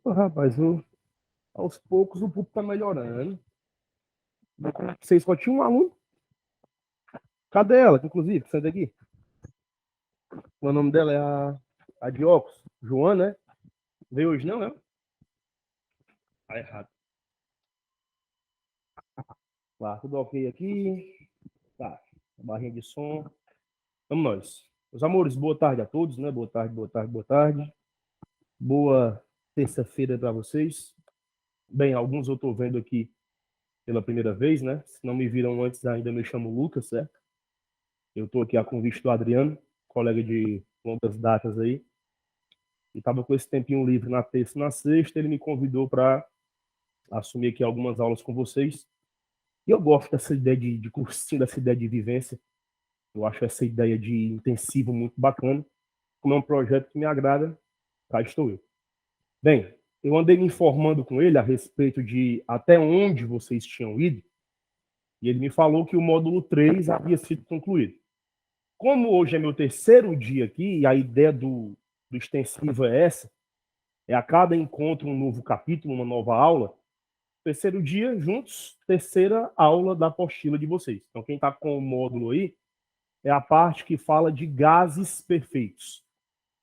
Ô, rapaz, aos poucos o público tá melhorando. Vocês só tinham um aluno? Cadê ela, inclusive? Sai daqui. O nome dela é a de óculos. Joana, né? Veio hoje não, né? Tá errado. Tá, tudo ok aqui. Tá, barrinha de som. Vamos nós. Meus amores, boa tarde a todos, né? Boa tarde, boa tarde, boa tarde. Boa terça-feira para vocês. Bem, alguns eu tô vendo aqui pela primeira vez, né? Se não me viram antes, ainda me chamo Lucas, certo? Eu tô aqui a convite do Adriano, colega de longas datas aí. E tava com esse tempinho livre na terça e na sexta, ele me convidou para assumir aqui algumas aulas com vocês. E eu gosto dessa ideia de cursinho, dessa ideia de vivência. Eu acho essa ideia de intensivo muito bacana. Como é um projeto que me agrada, cá estou eu. Bem, eu andei me informando com ele a respeito de até onde vocês tinham ido, e ele me falou que o módulo 3 havia sido concluído. Como hoje é meu terceiro dia aqui, e a ideia do extensivo é essa, é a cada encontro um novo capítulo, uma nova aula, terceiro dia, juntos, terceira aula da apostila de vocês. Então, quem está com o módulo aí, é a parte que fala de gases perfeitos,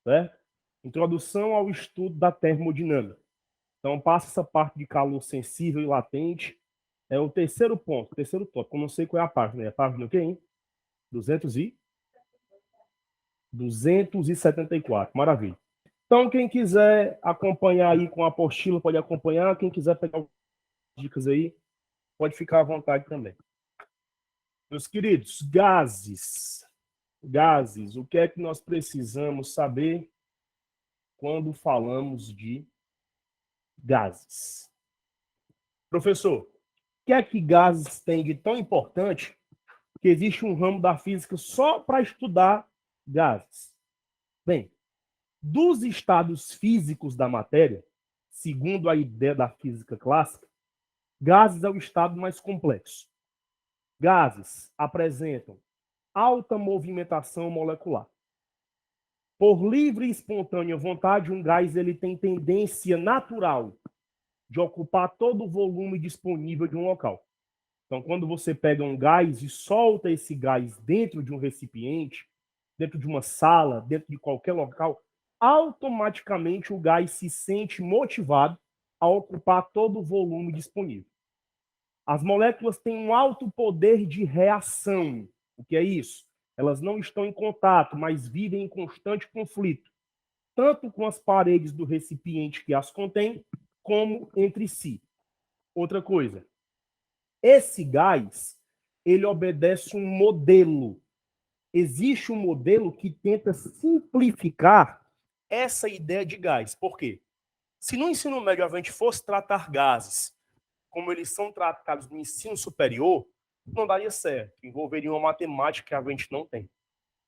certo? Introdução ao estudo da termodinâmica. Então, passa essa parte de calor sensível e latente. É o terceiro ponto, terceiro tópico. Eu não sei qual é a página. É a página do quê, hein? 274. Maravilha. Então, quem quiser acompanhar aí com a apostila, pode acompanhar. Quem quiser pegar dicas aí, pode ficar à vontade também. Meus queridos, gases. Gases. O que é que nós precisamos saber quando falamos de gases? Professor, o que é que gases têm de tão importante que existe um ramo da física só para estudar gases? Bem, dos estados físicos da matéria, segundo a ideia da física clássica, gases é o estado mais complexo. Gases apresentam alta movimentação molecular. Por livre e espontânea vontade, um gás ele tem tendência natural de ocupar todo o volume disponível de um local. Então, quando você pega um gás e solta esse gás dentro de um recipiente, dentro de uma sala, dentro de qualquer local, automaticamente o gás se sente motivado a ocupar todo o volume disponível. As moléculas têm um alto poder de reação. O que é isso? Elas não estão em contato, mas vivem em constante conflito, tanto com as paredes do recipiente que as contém, como entre si. Outra coisa, esse gás, ele obedece um modelo. Existe um modelo que tenta simplificar essa ideia de gás. Por quê? Se no ensino médio a gente fosse tratar gases como eles são tratados no ensino superior, não daria certo. Envolveria uma matemática que a gente não tem.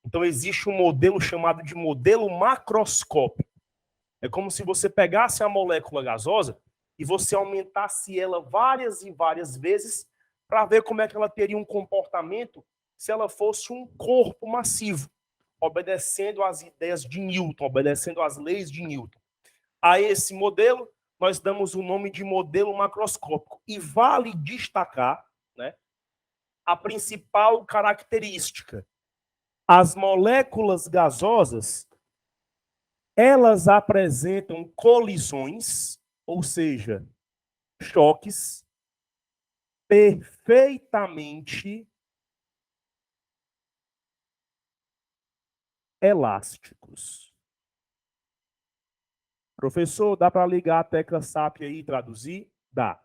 Então existe um modelo chamado de modelo macroscópico. É como se você pegasse a molécula gasosa e você aumentasse ela várias e várias vezes para ver como é que ela teria um comportamento se ela fosse um corpo massivo, obedecendo às ideias de Newton, obedecendo às leis de Newton. A esse modelo, nós damos o nome de modelo macroscópico. E vale destacar, né, a principal característica. As moléculas gasosas, elas apresentam colisões, ou seja, choques perfeitamente elásticos. Professor, dá para ligar a tecla SAP aí e traduzir? Dá.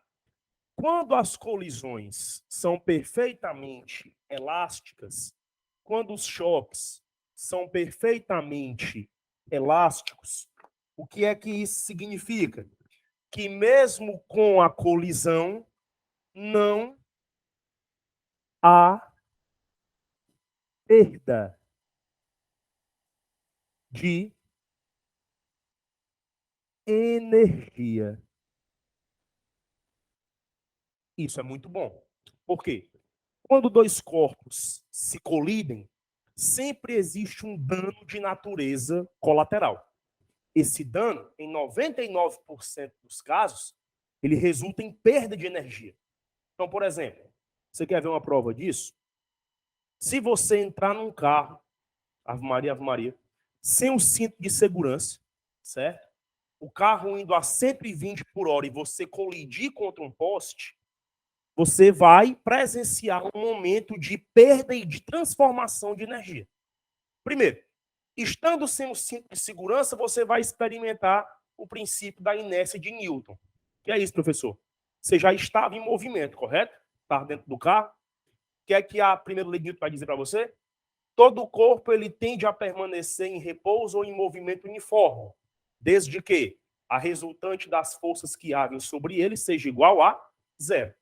Quando as colisões são perfeitamente elásticas, quando os choques são perfeitamente elásticos, o que é que isso significa? Que mesmo com a colisão, não há perda de energia. Isso é muito bom. Por quê? Quando dois corpos se colidem, sempre existe um dano de natureza colateral. esse dano, em 99% dos casos, ele resulta em perda de energia. Então, por exemplo, você quer ver uma prova disso? Se você entrar num carro, Ave Maria, sem o cinto de segurança, certo? O carro indo a 120 por hora e você colidir contra um poste, você vai presenciar um momento de perda e de transformação de energia. Primeiro, estando sem o cinto de segurança, você vai experimentar o princípio da inércia de Newton. Que é isso, professor? Você já estava em movimento, correto? Estava dentro do carro. O que é que a primeira lei de Newton vai dizer para você? Todo o corpo ele tende a permanecer em repouso ou em movimento uniforme, desde que a resultante das forças que agem sobre ele seja igual a zero.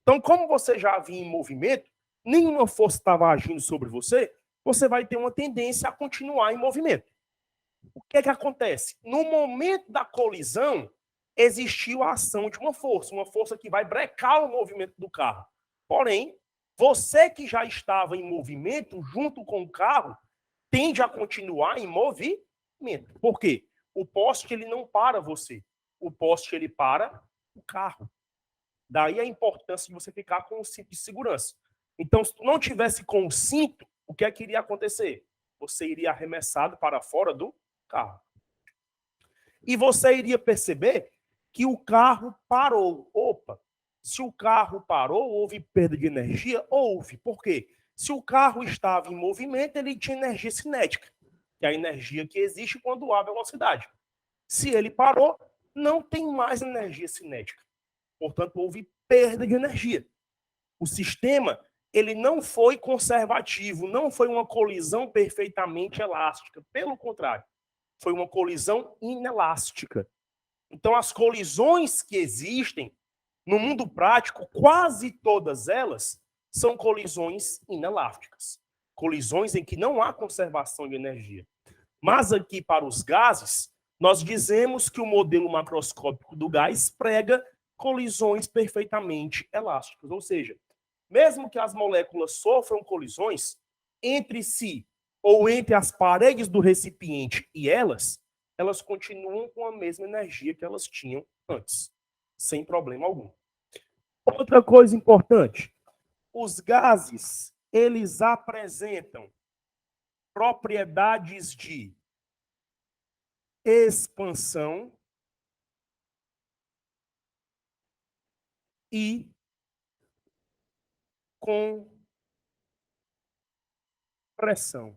Então, como você já havia em movimento, nenhuma força estava agindo sobre você, você vai ter uma tendência a continuar em movimento. O que é que acontece? No momento da colisão, existiu a ação de uma força que vai brecar o movimento do carro. Porém, você que já estava em movimento junto com o carro, tende a continuar em movimento. Por quê? O poste ele não para você. O poste ele para o carro. Daí a importância de você ficar com o cinto de segurança. Então, se tu não tivesse com o cinto, o que é que iria acontecer? Você iria arremessado para fora do carro. E você iria perceber que o carro parou. Opa, se o carro parou, houve perda de energia? Houve. Por quê? Se o carro estava em movimento, ele tinha energia cinética, que é a energia que existe quando há velocidade. Se ele parou, não tem mais energia cinética. Portanto, houve perda de energia. O sistema ele não foi conservativo, não foi uma colisão perfeitamente elástica. Pelo contrário, foi uma colisão inelástica. Então, as colisões que existem no mundo prático, quase todas elas são colisões inelásticas. Colisões em que não há conservação de energia. Mas aqui, para os gases, nós dizemos que o modelo macroscópico do gás prega colisões perfeitamente elásticas. Ou seja, mesmo que as moléculas sofram colisões entre si ou entre as paredes do recipiente e elas continuam com a mesma energia que elas tinham antes, sem problema algum. Outra coisa importante, os gases, eles apresentam propriedades de expansão e compressão.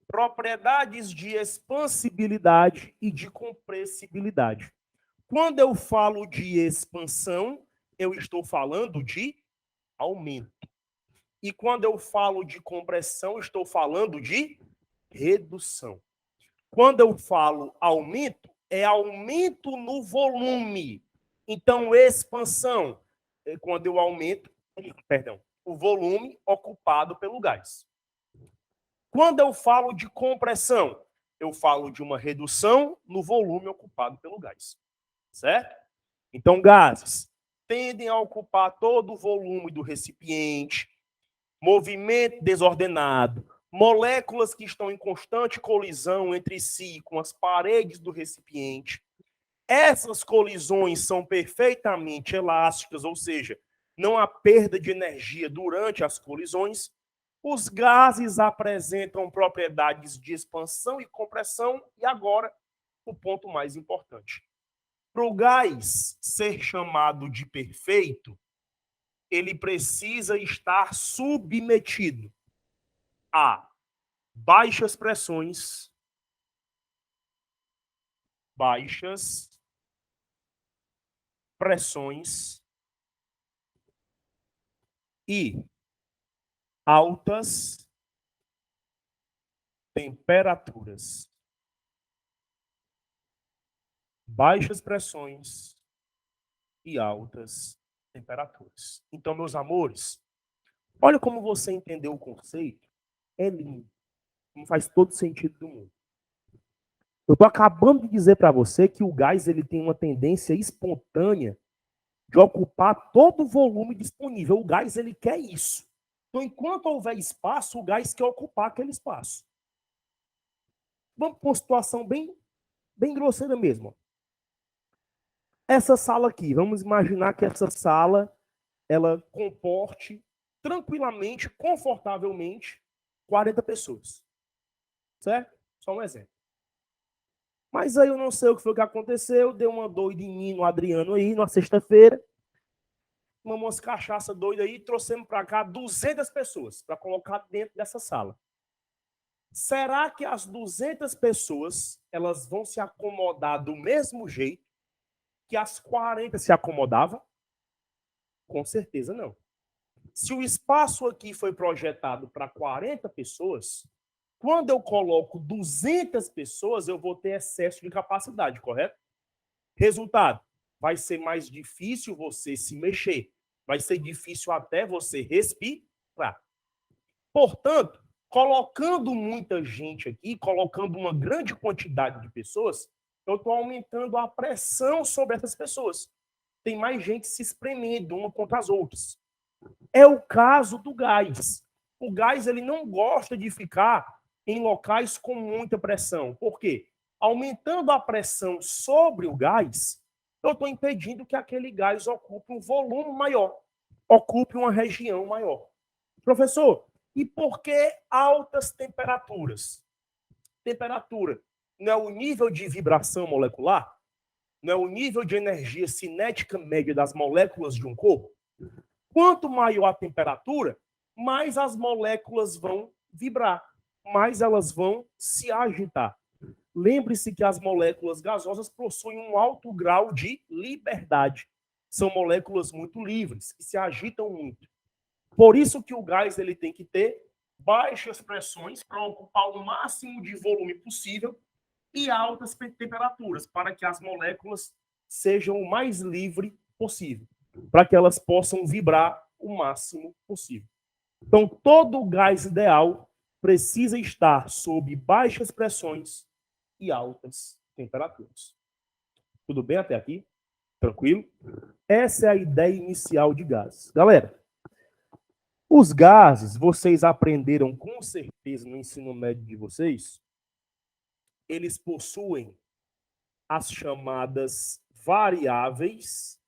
Propriedades de expansibilidade e de compressibilidade. Quando eu falo de expansão, eu estou falando de aumento. E quando eu falo de compressão, estou falando de redução. Quando eu falo aumento, é aumento no volume. Então, expansão é quando eu aumento, o volume ocupado pelo gás. Quando eu falo de compressão, eu falo de uma redução no volume ocupado pelo gás. Certo? Então, gases tendem a ocupar todo o volume do recipiente, movimento desordenado, moléculas que estão em constante colisão entre si com as paredes do recipiente. Essas colisões são perfeitamente elásticas, ou seja, não há perda de energia durante as colisões. Os gases apresentam propriedades de expansão e compressão. E agora, o ponto mais importante. Para o gás ser chamado de perfeito, ele precisa estar submetido a baixas pressões, e altas temperaturas. Baixas pressões e altas temperaturas. Então, meus amores, olha como você entendeu o conceito. É lindo. Não faz todo sentido do mundo. Eu estou acabando de dizer para você que o gás ele tem uma tendência espontânea de ocupar todo o volume disponível. O gás ele quer isso. Então, enquanto houver espaço, o gás quer ocupar aquele espaço. Vamos para uma situação bem grosseira mesmo. Essa sala aqui, vamos imaginar que essa sala ela comporte tranquilamente, confortavelmente, 40 pessoas. Certo? Só um exemplo. Mas aí eu não sei o que foi que aconteceu, deu uma doida em mim, no Adriano aí, na sexta-feira, umas cachaça doida aí, trouxemos para cá 200 pessoas para colocar dentro dessa sala. Será que as 200 pessoas elas vão se acomodar do mesmo jeito que as 40 se acomodavam? Com certeza não. Se o espaço aqui foi projetado para 40 pessoas, quando eu coloco 200 pessoas, eu vou ter excesso de capacidade, correto? Resultado, vai ser mais difícil você se mexer. Vai ser difícil até você respirar. Portanto, colocando muita gente aqui, colocando uma grande quantidade de pessoas, eu estou aumentando a pressão sobre essas pessoas. Tem mais gente se espremendo uma contra as outras. É o caso do gás. O gás ele não gosta de ficar em locais com muita pressão. Por quê? Aumentando a pressão sobre o gás, eu estou impedindo que aquele gás ocupe um volume maior, ocupe uma região maior. Professor, e por que altas temperaturas? Temperatura não é o nível de vibração molecular? Não é o nível de energia cinética média das moléculas de um corpo? Quanto maior a temperatura, mais as moléculas vão vibrar, mais elas vão se agitar. Lembre-se que as moléculas gasosas possuem um alto grau de liberdade. São moléculas muito livres, que se agitam muito. Por isso que o gás ele tem que ter baixas pressões para ocupar o máximo de volume possível e altas temperaturas, para que as moléculas sejam o mais livre possível, para que elas possam vibrar o máximo possível. Então, todo o gás ideal precisa estar sob baixas pressões e altas temperaturas. Tudo bem até aqui? Tranquilo? Essa é a ideia inicial de gases. Galera, os gases, vocês aprenderam com certeza no ensino médio de vocês, eles possuem as chamadas variáveis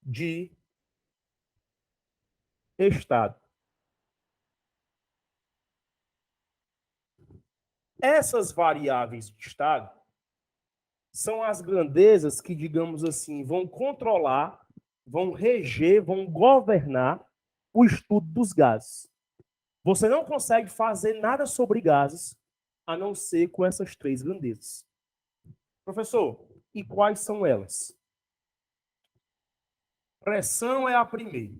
de estado. Essas variáveis de estado são as grandezas que, digamos assim, vão controlar, vão reger, vão governar o estudo dos gases. Você não consegue fazer nada sobre gases a não ser com essas três grandezas. Professor, e quais são elas? Pressão é a primeira.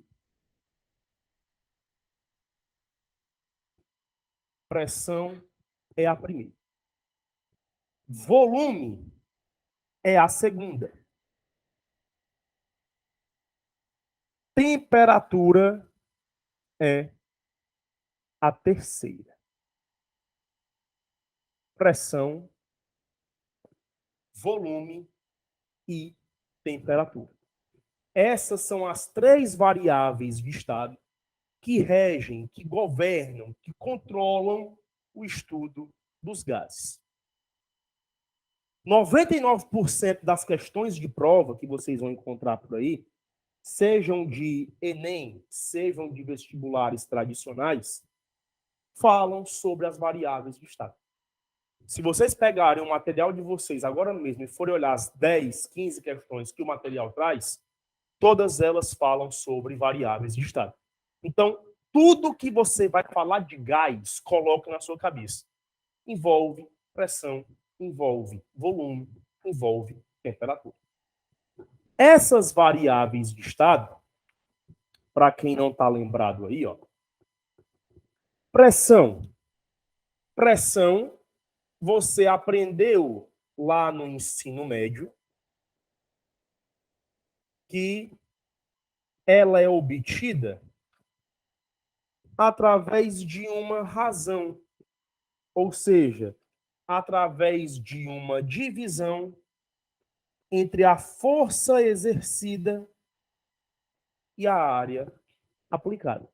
Pressão é a primeira. Volume é a segunda. Temperatura é a terceira. Pressão, volume e temperatura. Essas são as três variáveis de estado que regem, que governam, que controlam o estudo dos gases. 99% das questões de prova que vocês vão encontrar por aí, sejam de Enem, sejam de vestibulares tradicionais, falam sobre as variáveis de estado. Se vocês pegarem o material de vocês agora mesmo e forem olhar as 10, 15 questões que o material traz, todas elas falam sobre variáveis de estado. Então, tudo que você vai falar de gás, coloque na sua cabeça. Envolve pressão, envolve volume, envolve temperatura. Essas variáveis de estado, para quem não está lembrado aí, ó, pressão. Pressão, você aprendeu lá no ensino médio que ela é obtida através de uma razão, ou seja, através de uma divisão entre a força exercida e a área aplicada.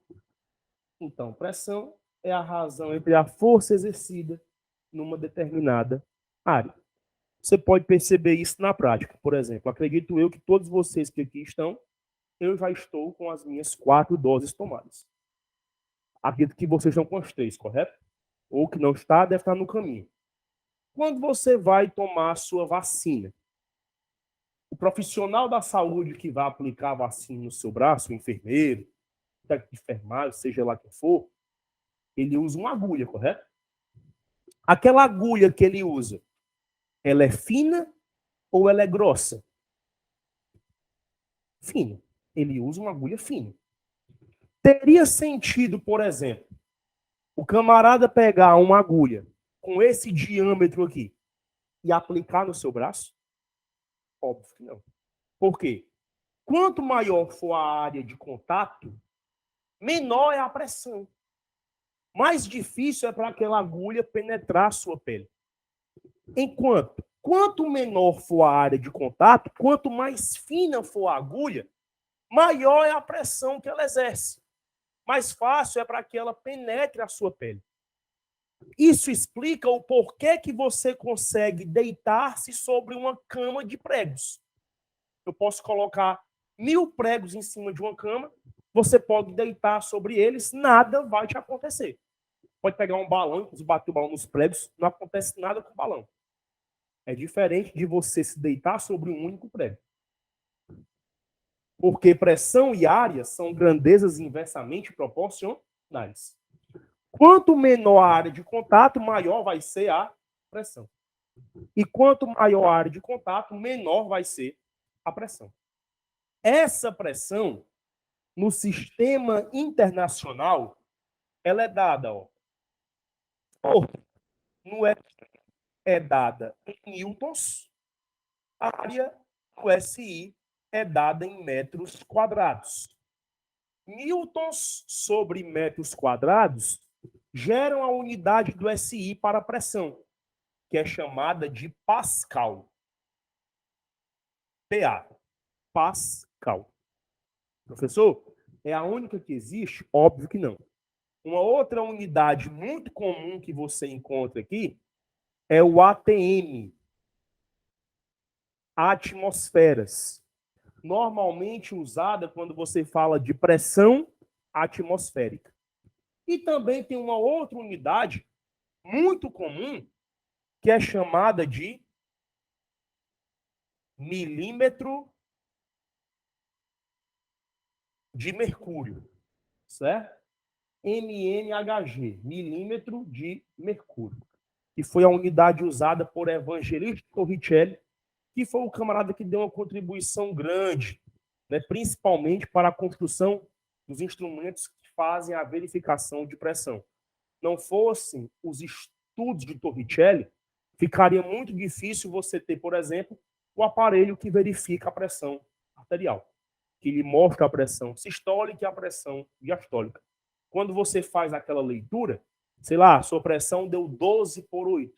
Então, pressão é a razão entre a força exercida numa determinada área. Você pode perceber isso na prática. Por exemplo, acredito eu que todos vocês que aqui estão, eu já estou com as minhas 4 doses tomadas. Acredito que vocês estão com as 3, correto? Ou que não está, deve estar no caminho. Quando você vai tomar a sua vacina, o profissional da saúde que vai aplicar a vacina no seu braço, o enfermeiro, o técnico de enfermagem, seja lá quem for, ele usa uma agulha, correto? Aquela agulha que ele usa, ela é fina ou ela é grossa? Fina. Ele usa uma agulha fina. Teria sentido, por exemplo, o camarada pegar uma agulha com esse diâmetro aqui e aplicar no seu braço? Óbvio que não. Por quê? Quanto maior for a área de contato, menor é a pressão. Mais difícil é para aquela agulha penetrar a sua pele. Quanto menor for a área de contato, quanto mais fina for a agulha, maior é a pressão que ela exerce. Mais fácil é para que ela penetre a sua pele. Isso explica o porquê que você consegue deitar-se sobre uma cama de pregos. Eu posso colocar 1000 pregos em cima de uma cama, você pode deitar sobre eles, nada vai te acontecer. Pode pegar um balão, bater o balão nos pregos, não acontece nada com o balão. É diferente de você se deitar sobre um único prego. Porque pressão e área são grandezas inversamente proporcionais. Quanto menor a área de contato, maior vai ser a pressão. E quanto maior a área de contato, menor vai ser a pressão. Essa pressão, no sistema internacional, ela é dada, é dada em newtons, a área do SI é dada em metros quadrados. Newtons sobre metros quadrados geram a unidade do SI para a pressão, que é chamada de Pascal. PA. Pascal. Professor, é a única que existe? Óbvio que não. Uma outra unidade muito comum que você encontra aqui é o ATM. Atmosferas. Normalmente usada quando você fala de pressão atmosférica. E também tem uma outra unidade muito comum que é chamada de milímetro de mercúrio, certo? mmHg, milímetro de mercúrio, que foi a unidade usada por Evangelista Torricelli, que foi o camarada que deu uma contribuição grande, né, principalmente para a construção dos instrumentos que fazem a verificação de pressão. Não fossem os estudos de Torricelli, ficaria muito difícil você ter, por exemplo, o aparelho que verifica a pressão arterial, que lhe mostra a pressão sistólica e a pressão diastólica. Quando você faz aquela leitura, sei lá, sua pressão deu 12/8.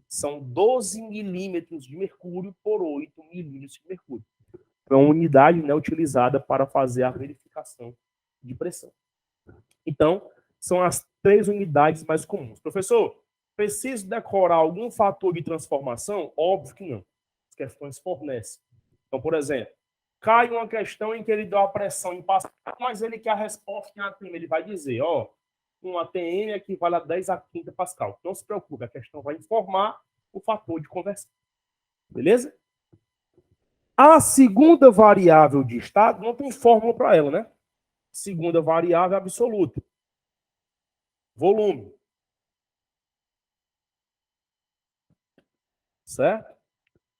São 12 milímetros de mercúrio por 8 milímetros de mercúrio. É uma unidade, né, utilizada para fazer a verificação de pressão. Então, são as 3 unidades mais comuns. Professor, preciso decorar algum fator de transformação? Óbvio que não. As questões fornecem. Então, por exemplo, cai uma questão em que ele dá a pressão em Pascal, mas ele quer a resposta em ATM. Ele vai dizer, um ATM equivale a 10 a 30 Pascal. Não se preocupe, a questão vai informar o fator de conversão. Beleza? A segunda variável de estado não tem fórmula para ela, né? Segunda variável absoluta. Volume. Certo?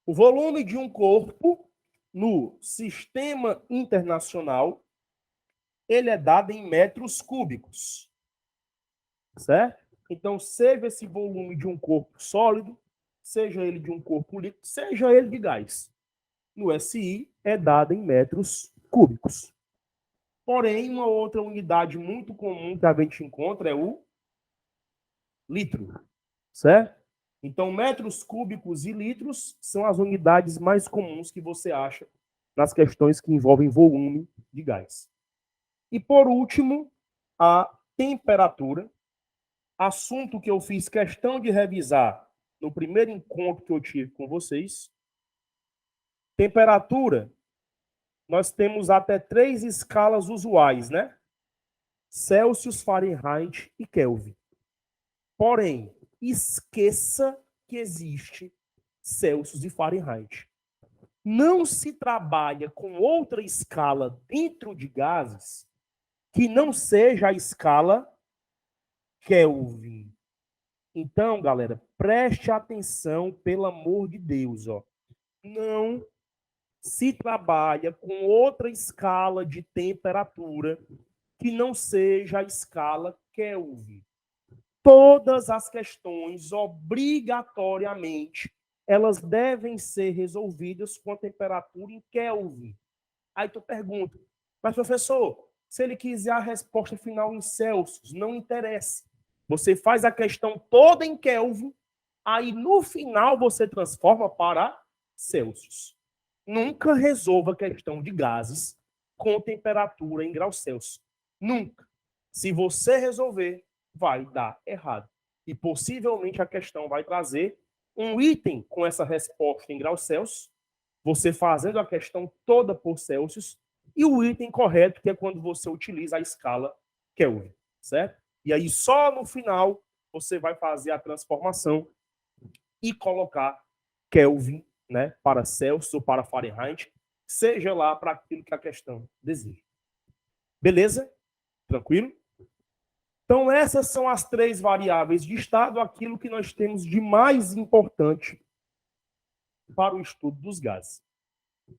O volume de um corpo no sistema internacional, ele é dado em metros cúbicos. Certo? Então, seja esse volume de um corpo sólido, seja ele de um corpo líquido, seja ele de gás. No SI, é dado em metros cúbicos. Porém, uma outra unidade muito comum que a gente encontra é o litro. Certo? Então, metros cúbicos e litros são as unidades mais comuns que você acha nas questões que envolvem volume de gás. E, por último, a temperatura, assunto que eu fiz questão de revisar no primeiro encontro que eu tive com vocês. Temperatura, nós temos até 3 escalas usuais, né? Celsius, Fahrenheit e Kelvin. Porém, esqueça que existe Celsius e Fahrenheit. Não se trabalha com outra escala dentro de gases que não seja a escala Kelvin. Então, galera, preste atenção, pelo amor de Deus, ó. Não se trabalha com outra escala de temperatura que não seja a escala Kelvin. Todas as questões, obrigatoriamente, elas devem ser resolvidas com a temperatura em Kelvin. Aí tu pergunta, mas professor, se ele quiser a resposta final em Celsius, não interessa. Você faz a questão toda em Kelvin, aí no final você transforma para Celsius. Nunca resolva a questão de gases com temperatura em graus Celsius. Nunca. Se você resolver, vai dar errado. E possivelmente a questão vai trazer um item com essa resposta em graus Celsius, você fazendo a questão toda por Celsius, e o item correto, que é quando você utiliza a escala Kelvin, certo? E aí só no final você vai fazer a transformação e colocar Kelvin, né, para Celsius ou para Fahrenheit, seja lá para aquilo que a questão deseja. Beleza? Tranquilo? Então, essas são as 3 variáveis de estado, aquilo que nós temos de mais importante para o estudo dos gases.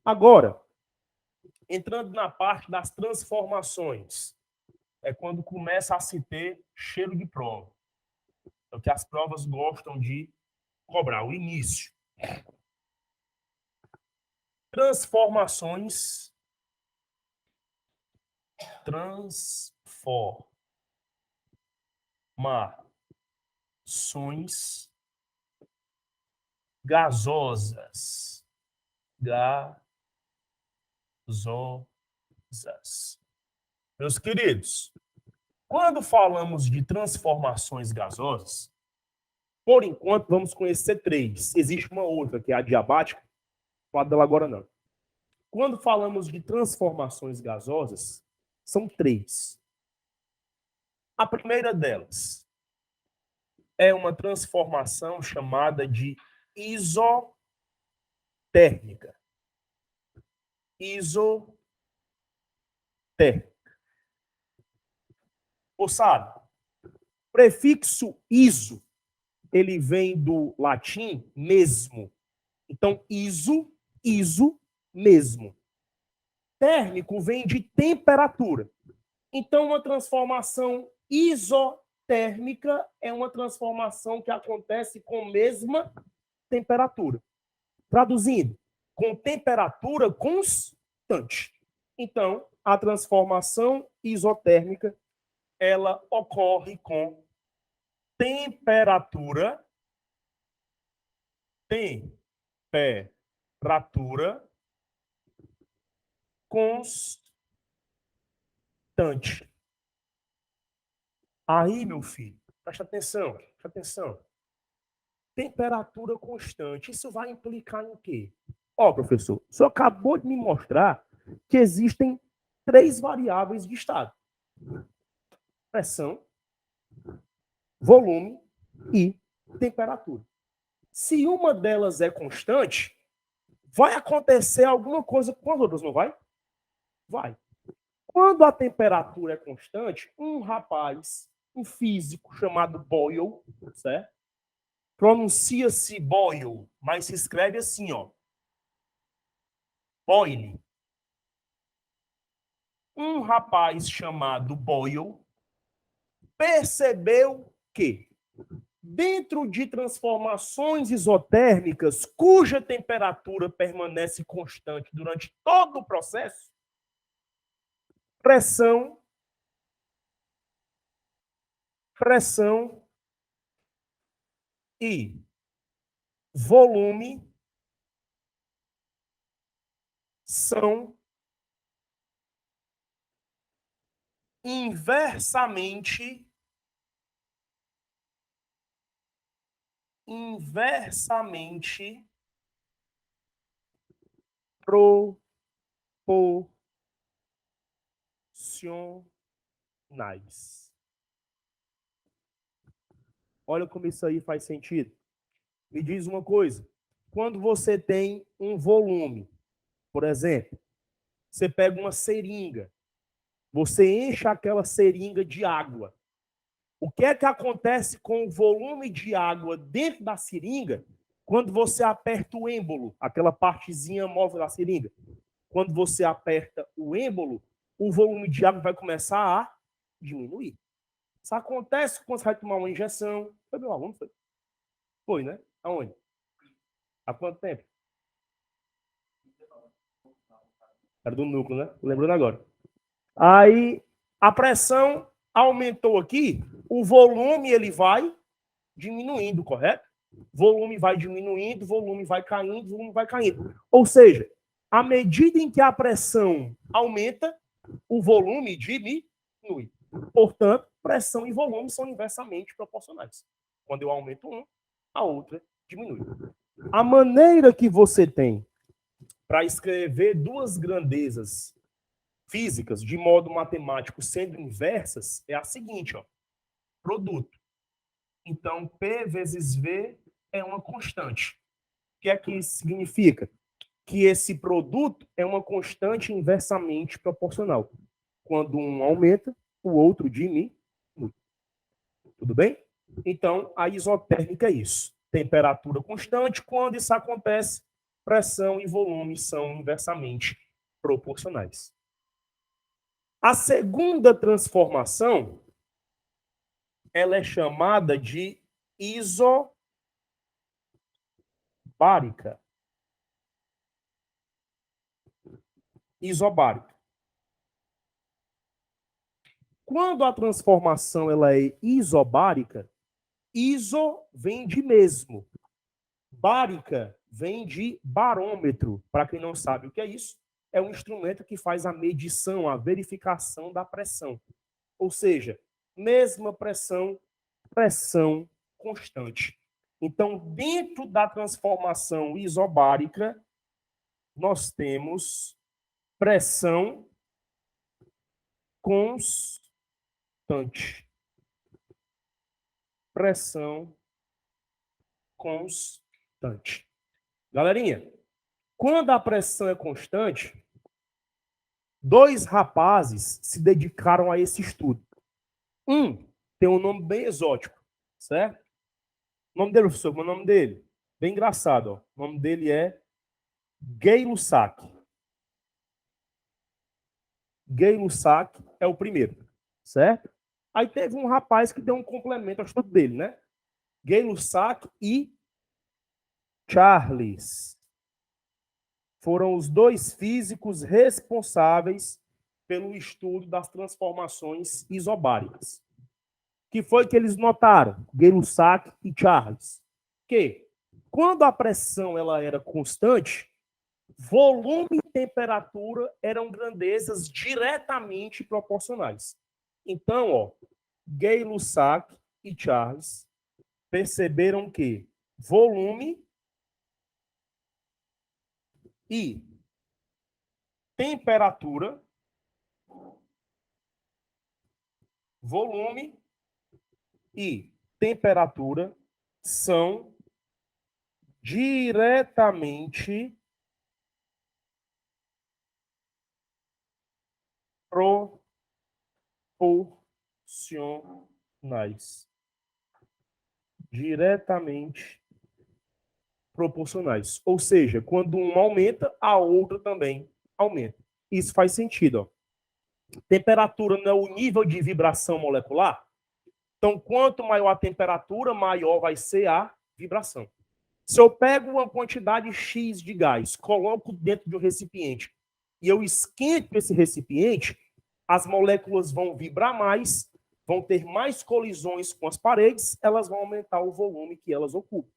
Agora, entrando na parte das transformações, é quando começa a se ter cheiro de prova. É o que as provas gostam de cobrar, o início. Transformações. Transformações gasosas. Gasosas. Meus queridos, quando falamos de transformações gasosas, por enquanto vamos conhecer 3. Existe uma outra, que é a adiabática, não falo dela agora não. Quando falamos de transformações gasosas, são 3. A primeira delas é uma transformação chamada de isotérmica. Isotérmica. Moçada, prefixo iso, ele vem do latim mesmo. Então, iso, mesmo. Térmico vem de temperatura. Então, uma transformação isotérmica é uma transformação que acontece com a mesma temperatura. Traduzindo, com temperatura constante. Então, a transformação isotérmica, ela ocorre com temperatura constante. Aí, meu filho, presta atenção, presta atenção. Temperatura constante, isso vai implicar em quê? Ó, professor, o senhor acabou de me mostrar que existem 3 variáveis de estado: pressão, volume e temperatura. Se uma delas é constante, vai acontecer alguma coisa com as outras, não vai? Vai. Quando a temperatura é constante, um rapaz, um físico chamado Boyle, certo? Pronuncia-se Boyle, mas se escreve assim, ó. Boyle. Um rapaz chamado Boyle percebeu que, dentro de transformações isotérmicas, cuja temperatura permanece constante durante todo o processo, pressão e volume são inversamente proporcionais. Olha como isso aí faz sentido. Me diz uma coisa. Quando você tem um volume, por exemplo, você pega uma seringa, você enche aquela seringa de água. O que é que acontece com o volume de água dentro da seringa quando você aperta o êmbolo, aquela partezinha móvel da seringa? Quando você aperta o êmbolo, o volume de água vai começar a diminuir. Isso acontece quando você vai tomar uma injeção. Foi meu aluno? Foi? Foi, né? Aonde? Há quanto tempo? Era do núcleo, né? Lembrando agora. Aí a pressão aumentou aqui, o volume ele vai diminuindo, correto? Volume vai diminuindo, volume vai caindo, volume vai caindo. Ou seja, à medida em que a pressão aumenta, o volume diminui. Portanto, pressão e volume são inversamente proporcionais. Quando eu aumento um, a outra diminui. A maneira que você tem para escrever duas grandezas físicas de modo matemático sendo inversas é a seguinte, ó, produto. Então, P vezes V é uma constante. O que é que isso significa? Que esse produto é uma constante inversamente proporcional. Quando um aumenta, o outro diminui. Tudo bem? Então, a isotérmica é isso. Temperatura constante. Quando isso acontece, pressão e volume são inversamente proporcionais. A segunda transformação, ela é chamada de isobárica. Isobárica. Quando a transformação ela é isobárica, iso vem de mesmo. Bárica vem de barômetro. Para quem não sabe o que é isso, é um instrumento que faz a medição, a verificação da pressão. Ou seja, mesma pressão, pressão constante. Então, dentro da transformação isobárica, nós temos pressão constante. Pressão constante. Galerinha, quando a pressão é constante, dois rapazes se dedicaram a esse estudo. Um tem um nome bem exótico, certo? O nome dele, professor, o nome dele? Bem engraçado, ó. O nome dele é Gay-Lussac. Gay-Lussac é o primeiro, certo? Aí teve um rapaz que deu um complemento ao estudo dele, né? Gay-Lussac e Charles foram os dois físicos responsáveis pelo estudo das transformações isobáricas. Que foi que eles notaram, Gay-Lussac e Charles? Que quando a pressão ela era constante, volume e temperatura eram grandezas diretamente proporcionais. Então, ó, Gay-Lussac e Charles perceberam que volume e temperatura, volume e temperatura são diretamente proporcionais. Diretamente proporcionais. Ou seja, quando uma aumenta, a outra também aumenta. Isso faz sentido. Ó. Temperatura não é o nível de vibração molecular? Então, quanto maior a temperatura, maior vai ser a vibração. Se eu pego uma quantidade X de gás, coloco dentro de um recipiente e eu esquento esse recipiente, as moléculas vão vibrar mais, vão ter mais colisões com as paredes, elas vão aumentar o volume que elas ocupam.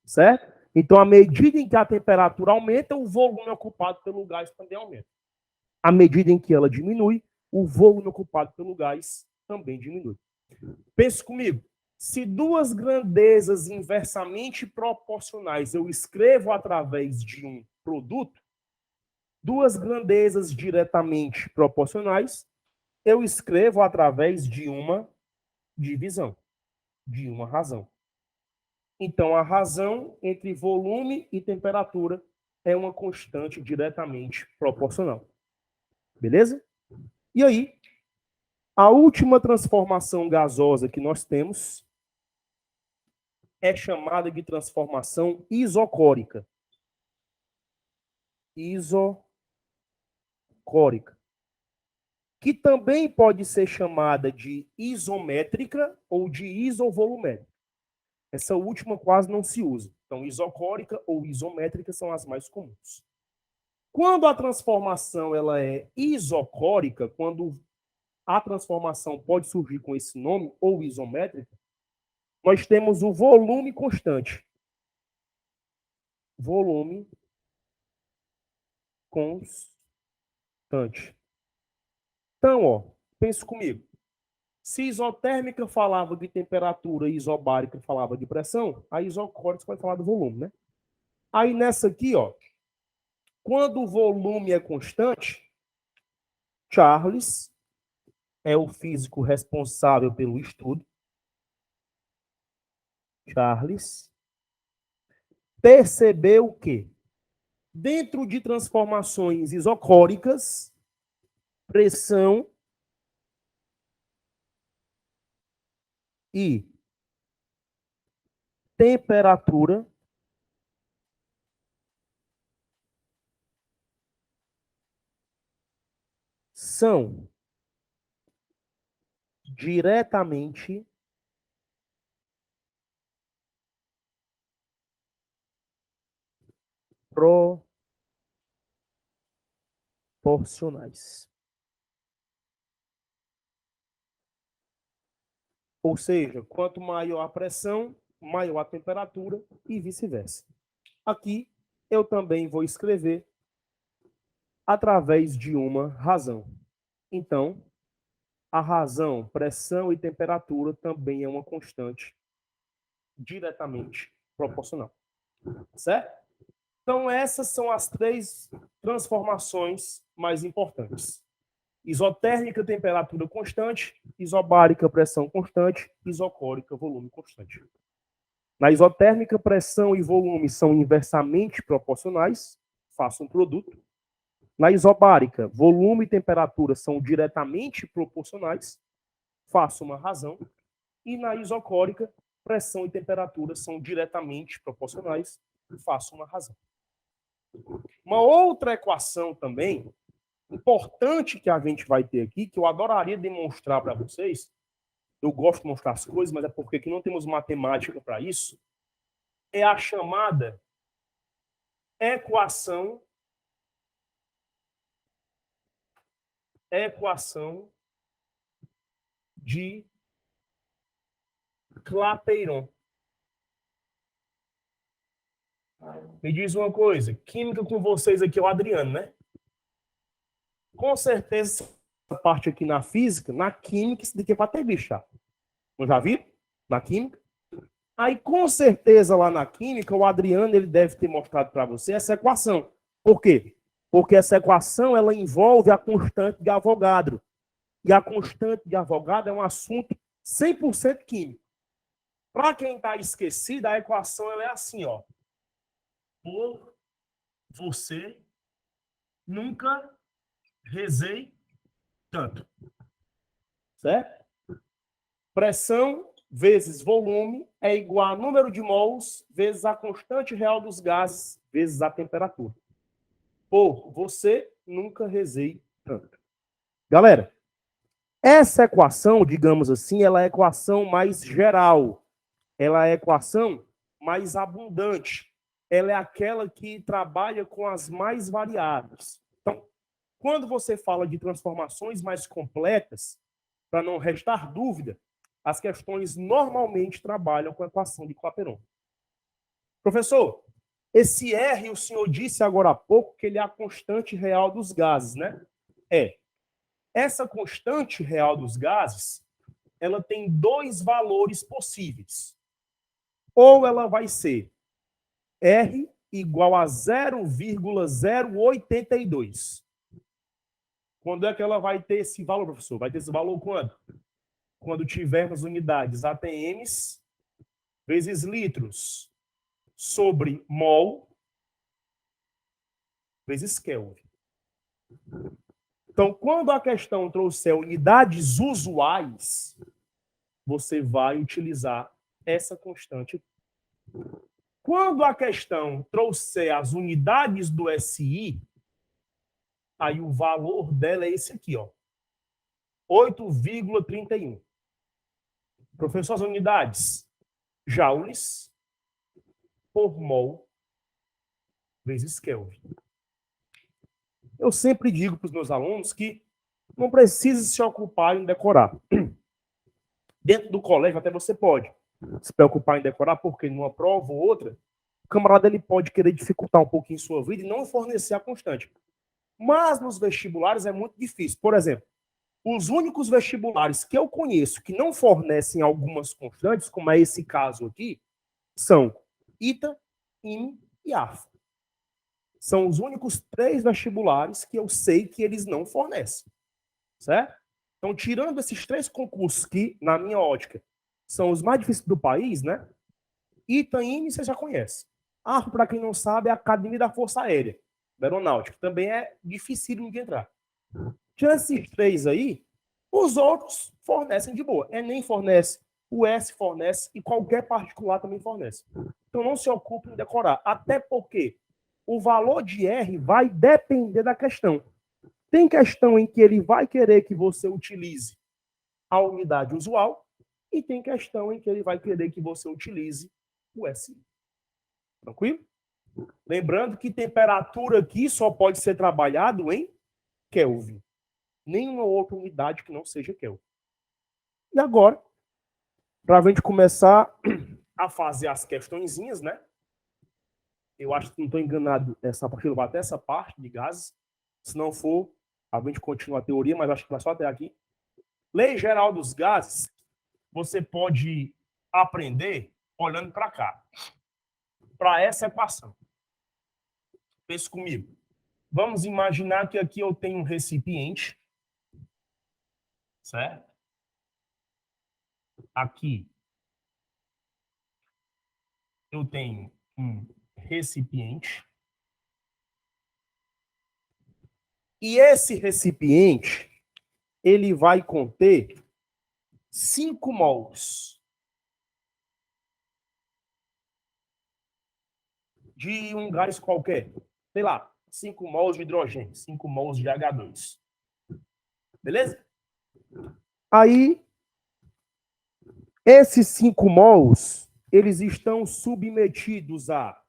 Certo? Então, à medida em que a temperatura aumenta, o volume ocupado pelo gás também aumenta. À medida em que ela diminui, o volume ocupado pelo gás também diminui. Pense comigo. Se duas grandezas inversamente proporcionais eu escrevo através de um produto, duas grandezas diretamente proporcionais eu escrevo através de uma divisão, de uma razão. Então, a razão entre volume e temperatura é uma constante diretamente proporcional. Beleza? E aí, a última transformação gasosa que nós temos é chamada de transformação isocórica. Isocórica. Que também pode ser chamada de isométrica ou de isovolumétrica. Essa última quase não se usa. Então, isocórica ou isométrica são as mais comuns. Quando a transformação ela é isocórica, quando a transformação pode surgir com esse nome, ou isométrica, nós temos o volume constante. Volume constante. Então, ó, pense comigo. Se isotérmica falava de temperatura e isobárica falava de pressão, a isocórica vai falar do volume, né? Aí nessa aqui, ó, quando o volume é constante, Charles é o físico responsável pelo estudo. Charles percebeu que, dentro de transformações isocóricas, pressão e temperatura são diretamente proporcionais. Ou seja, quanto maior a pressão, maior a temperatura e vice-versa. Aqui eu também vou escrever através de uma razão. Então, a razão, pressão e temperatura também é uma constante diretamente proporcional. Certo? Então, essas são as três transformações mais importantes. Isotérmica, temperatura constante. Isobárica, pressão constante. Isocórica, volume constante. Na isotérmica, pressão e volume são inversamente proporcionais. Faço um produto. Na isobárica, volume e temperatura são diretamente proporcionais. Faço uma razão. E na isocórica, pressão e temperatura são diretamente proporcionais. Faço uma razão. Uma outra equação também importante que a gente vai ter aqui, que eu adoraria demonstrar para vocês, eu gosto de mostrar as coisas, mas é porque aqui não temos matemática para isso, é a chamada equação de Clapeyron. Me diz uma coisa, química com vocês aqui é o Adriano, né? Com certeza, essa parte aqui na física, na química, isso daqui é para ter bicho. Não já viram? Na química? Aí, com certeza, lá na química, o Adriano ele deve ter mostrado para você essa equação. Por quê? Porque essa equação ela envolve a constante de Avogadro. E a constante de Avogadro é um assunto 100% químico. Para quem está esquecido, a equação ela é assim, ó. Por você nunca rezei tanto. Certo? Pressão vezes volume é igual a número de mols vezes a constante real dos gases vezes a temperatura. Por você nunca rezei tanto. Galera, essa equação, digamos assim, ela é a equação mais geral. Ela é a equação mais abundante. Ela é aquela que trabalha com as mais variáveis. Então, quando você fala de transformações mais completas, para não restar dúvida, as questões normalmente trabalham com a equação de Clapeyron. Professor, esse R, o senhor disse agora há pouco que ele é a constante real dos gases, né? É. Essa constante real dos gases, ela tem dois valores possíveis. Ou ela vai ser R igual a 0,082. Quando é que ela vai ter esse valor, professor? Vai ter esse valor quando? Quando tivermos unidades ATMs vezes litros sobre mol vezes Kelvin. Então, quando a questão trouxer unidades usuais, você vai utilizar essa constante. Quando a questão trouxer as unidades do SI, aí o valor dela é esse aqui, ó. 8,31. Professor, as unidades joules por mol vezes Kelvin. Eu sempre digo para os meus alunos que não precisa se ocupar em decorar. Dentro do colégio até você pode se preocupar em decorar, porque numa prova ou outra, o camarada ele pode querer dificultar um pouquinho sua vida e não fornecer a constante. Mas nos vestibulares é muito difícil. Por exemplo, os únicos vestibulares que eu conheço que não fornecem algumas constantes, como é esse caso aqui, são ITA, IME e AFA. São os únicos 3 vestibulares que eu sei que eles não fornecem. Certo? Então, tirando esses 3 concursos que, na minha ótica, são os mais difíceis do país, né? ITA, IME, você já conhece. AFA, para quem não sabe, é a Academia da Força Aérea, da Aeronáutica. Também é difícil de entrar. Tirando esses 3 aí, os outros fornecem de boa. Enem fornece, o S fornece e qualquer particular também fornece. Então não se ocupe em decorar. Até porque o valor de R vai depender da questão. Tem questão em que ele vai querer que você utilize a unidade usual e tem questão em que ele vai querer que você utilize o SI. Tranquilo? Lembrando que temperatura aqui só pode ser trabalhado em Kelvin. Nenhuma outra unidade que não seja Kelvin. E agora, para a gente começar a fazer as questõezinhas, né? Eu acho que não estou enganado essa parte, até essa parte de gases. Se não for, a gente continua a teoria, mas acho que vai só até aqui. Lei geral dos gases, você pode aprender olhando para cá, para essa equação. Pense comigo. Vamos imaginar que aqui eu tenho um recipiente, certo? Aqui eu tenho um recipiente. E esse recipiente, ele vai conter 5 mols de um gás qualquer. Sei lá, 5 mols de hidrogênio, 5 mols de H2. Beleza? Aí, esses 5 mols, eles estão submetidos a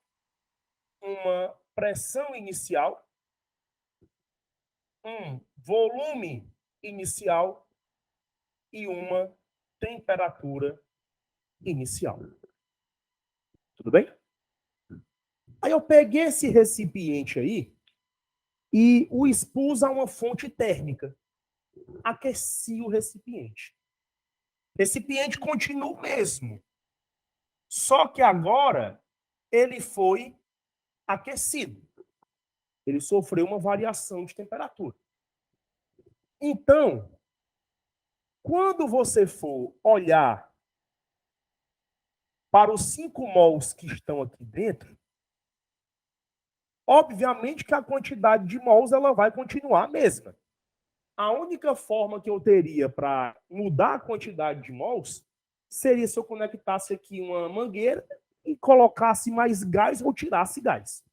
uma pressão inicial, um volume inicial e uma temperatura inicial. Tudo bem? Aí eu peguei esse recipiente aí e o expus a uma fonte térmica. Aqueci o recipiente. O recipiente continua o mesmo. Só que agora ele foi aquecido. Ele sofreu uma variação de temperatura. Então, quando você for olhar para os 5 mols que estão aqui dentro, obviamente que a quantidade de mols ela vai continuar a mesma. A única forma que eu teria para mudar a quantidade de mols seria se eu conectasse aqui uma mangueira e colocasse mais gás ou tirasse gás.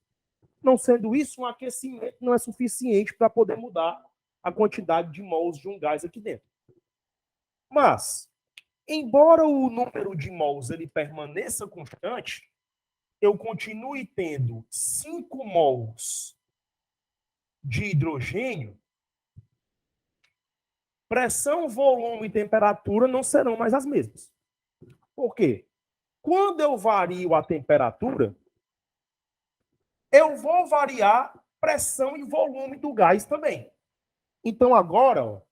Não sendo isso, um aquecimento não é suficiente para poder mudar a quantidade de mols de um gás aqui dentro. Mas, embora o número de mols ele permaneça constante, eu continue tendo 5 mols de hidrogênio, pressão, volume e temperatura não serão mais as mesmas. Por quê? Quando eu vario a temperatura, eu vou variar pressão e volume do gás também. Então agora, ó,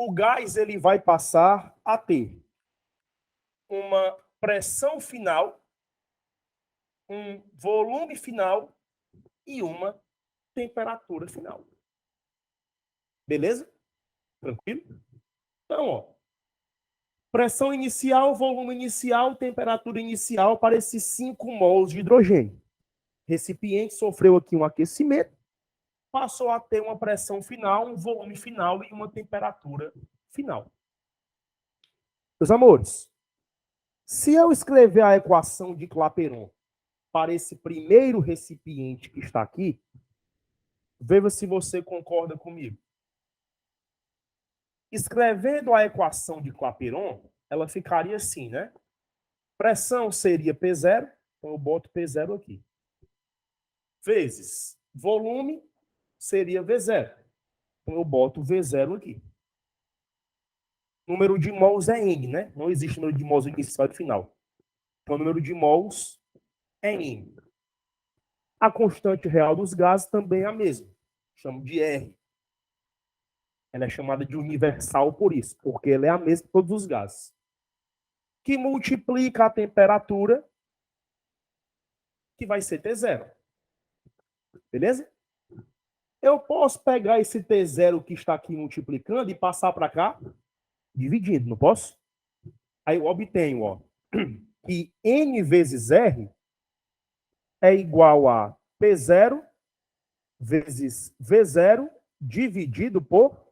o gás ele vai passar a ter uma pressão final, um volume final e uma temperatura final. Beleza? Tranquilo? Então, ó, pressão inicial, volume inicial, temperatura inicial para esses 5 mols de hidrogênio. Recipiente sofreu aqui um aquecimento, passou a ter uma pressão final, um volume final e uma temperatura final. Meus amores, se eu escrever a equação de Clapeyron para esse primeiro recipiente que está aqui, veja se você concorda comigo. Escrevendo a equação de Clapeyron, ela ficaria assim, né? Pressão seria P0, então eu boto P0 aqui. Vezes volume seria V0. Então eu boto V0 aqui. Número de mols é N, né? Não existe número de mols inicial e final. Então o número de mols é N. A constante real dos gases também é a mesma. Chamo de R. Ela é chamada de universal por isso, porque ela é a mesma para todos os gases. Que multiplica a temperatura, que vai ser T0. Beleza? Eu posso pegar esse T0 que está aqui multiplicando e passar para cá, dividindo, não posso? Aí eu obtenho, ó, que N vezes R é igual a P0 vezes V0 dividido por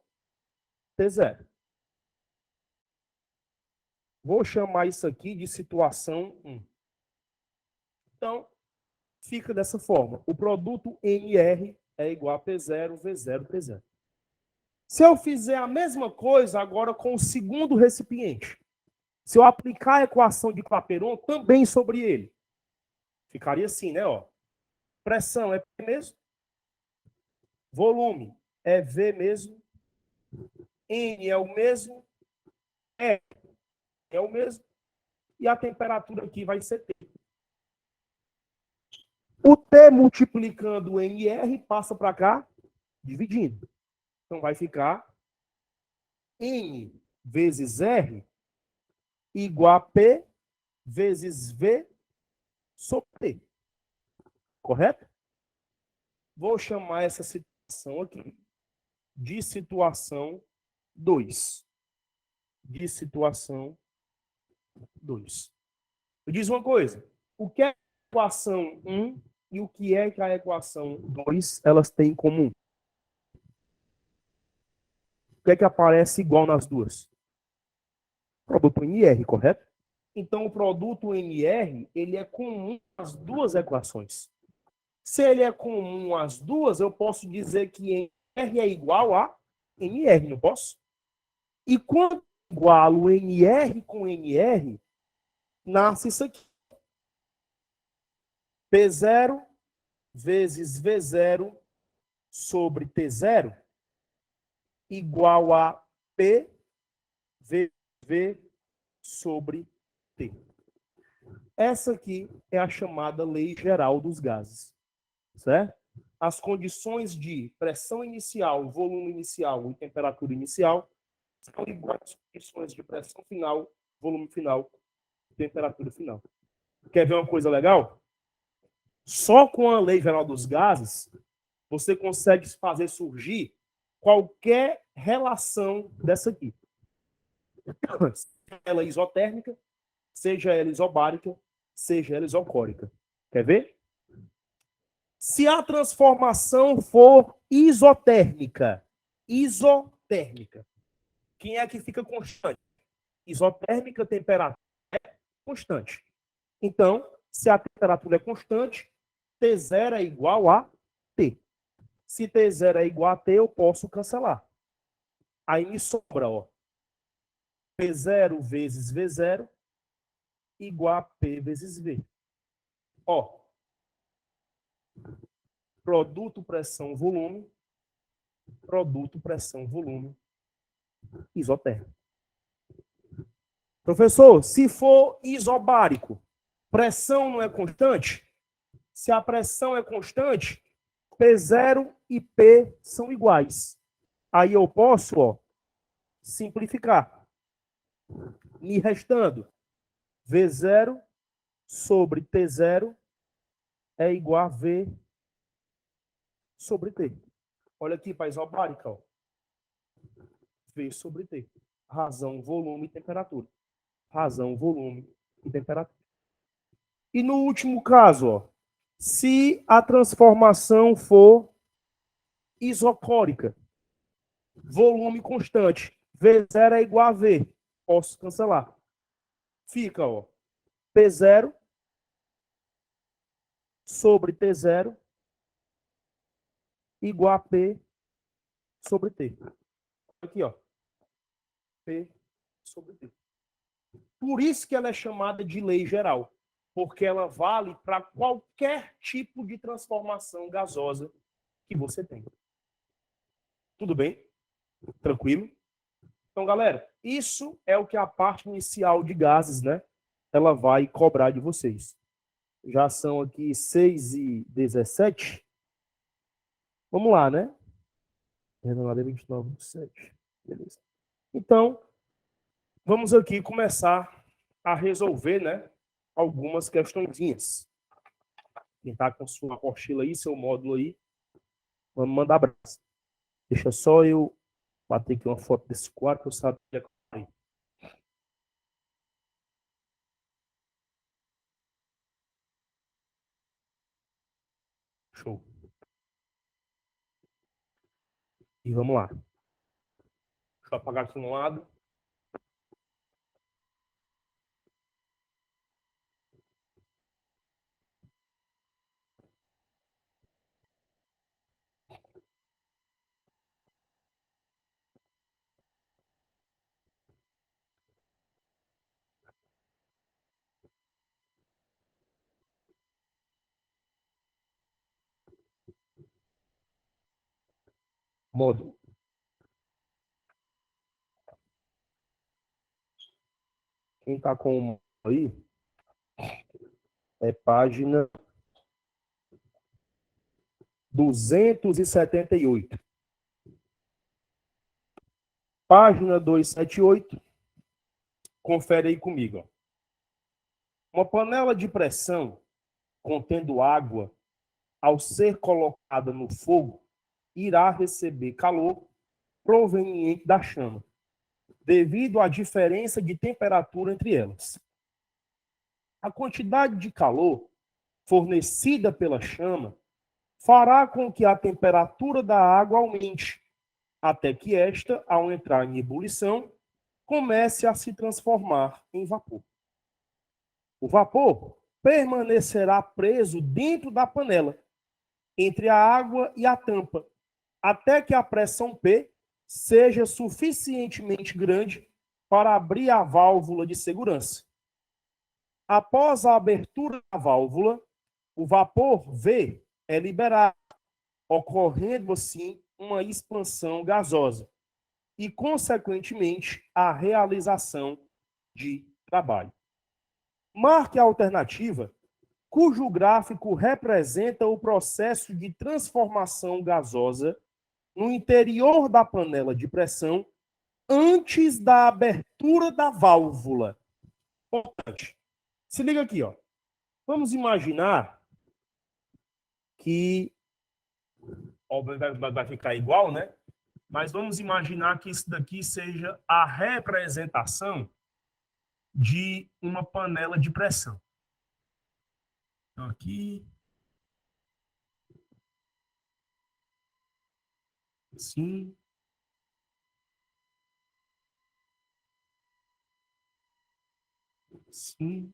T0. Vou chamar isso aqui de situação 1. Então, fica dessa forma. O produto NR é igual a P0, V0, T0. Se eu fizer a mesma coisa agora com o segundo recipiente, se eu aplicar a equação de Clapeyron também sobre ele, ficaria assim, né? Ó. Pressão é P mesmo, volume é V mesmo, N é o mesmo, R é o mesmo, e a temperatura aqui vai ser T. O T multiplicando o NR passa para cá, dividindo. Então vai ficar N vezes R igual a P vezes V sobre T. Correto? Vou chamar essa situação aqui de situação 2. De situação 2. Eu diz uma coisa. O que é a equação 1 e o que é que a equação 2 elas têm em comum? O que é que aparece igual nas duas? Produto NR, correto? Então, o produto NR, ele é comum às duas equações. Se ele é comum às duas, eu posso dizer que NR é igual a NR, não posso? E quando igualo NR com NR, nasce isso aqui. P0 vezes V0 sobre T0 igual a P VV sobre T. Essa aqui é a chamada lei geral dos gases, certo? As condições de pressão inicial, volume inicial e temperatura inicial são iguais às condições de pressão final, volume final e temperatura final. Quer ver uma coisa legal? Só com a lei geral dos gases você consegue fazer surgir qualquer relação dessa aqui. Seja ela isotérmica, seja ela isobárica, seja ela isocórica. Quer ver? Se a transformação for isotérmica, quem é que fica constante? Isotérmica, temperatura é constante. Então, se a temperatura é constante, T0 é igual a T. Se T0 é igual a T, eu posso cancelar. Aí me sobra, ó, P0 vezes V0 igual a P vezes V. Ó, produto, pressão, volume, isotérmico. Professor, se for isobárico, pressão não é constante? Se a pressão é constante, P0 e P são iguais. Aí eu posso, ó, simplificar. Me restando V0 sobre T0 é igual a V sobre T. Olha aqui para isobárica, ó. V sobre T. Razão, volume e temperatura. Razão, volume e temperatura. E no último caso, ó, se a transformação for isocórica, volume constante, V0 é igual a V. Posso cancelar. Fica, ó, P0 sobre T0 igual a P sobre T. Aqui, ó. P sobre T. Por isso que ela é chamada de lei geral, porque ela vale para qualquer tipo de transformação gasosa que você tem. Tudo bem? Tranquilo? Então, galera, isso é o que a parte inicial de gases, né? Ela vai cobrar de vocês. Já são aqui 6h17. Vamos lá, né? 29, 27. Beleza. Então, vamos aqui começar a resolver, né? Algumas questõezinhas. Quem está com sua apostila aí, seu módulo aí, vamos mandar abraço. Deixa só eu bater aqui uma foto desse quadro que eu sabia que eu... Show. E vamos lá. Deixa eu apagar aqui um lado. Módulo. Quem está com o módulo aí, é página 278. Página 278. Confere aí comigo. Ó. Uma panela de pressão contendo água, ao ser colocada no fogo, irá receber calor proveniente da chama, devido à diferença de temperatura entre elas. A quantidade de calor fornecida pela chama fará com que a temperatura da água aumente, até que esta, ao entrar em ebulição, comece a se transformar em vapor. O vapor permanecerá preso dentro da panela, entre a água e a tampa, até que a pressão P seja suficientemente grande para abrir a válvula de segurança. Após a abertura da válvula, o vapor V é liberado, ocorrendo assim uma expansão gasosa e, consequentemente, a realização de trabalho. Marque a alternativa cujo gráfico representa o processo de transformação gasosa no interior da panela de pressão antes da abertura da válvula. Importante. Se liga aqui, ó. Vamos imaginar que, óbvio, vai ficar igual, né? Mas vamos imaginar que isso daqui seja a representação de uma panela de pressão. Então, aqui. Assim. Assim.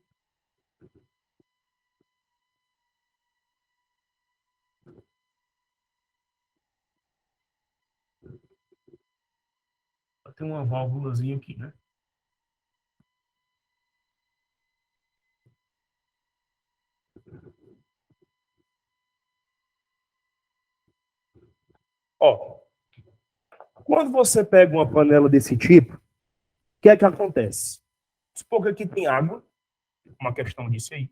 Tem uma válvulazinha aqui, né? Ó, quando você pega uma panela desse tipo, o que é que acontece? Supor que aqui tem água, uma questão disso aí.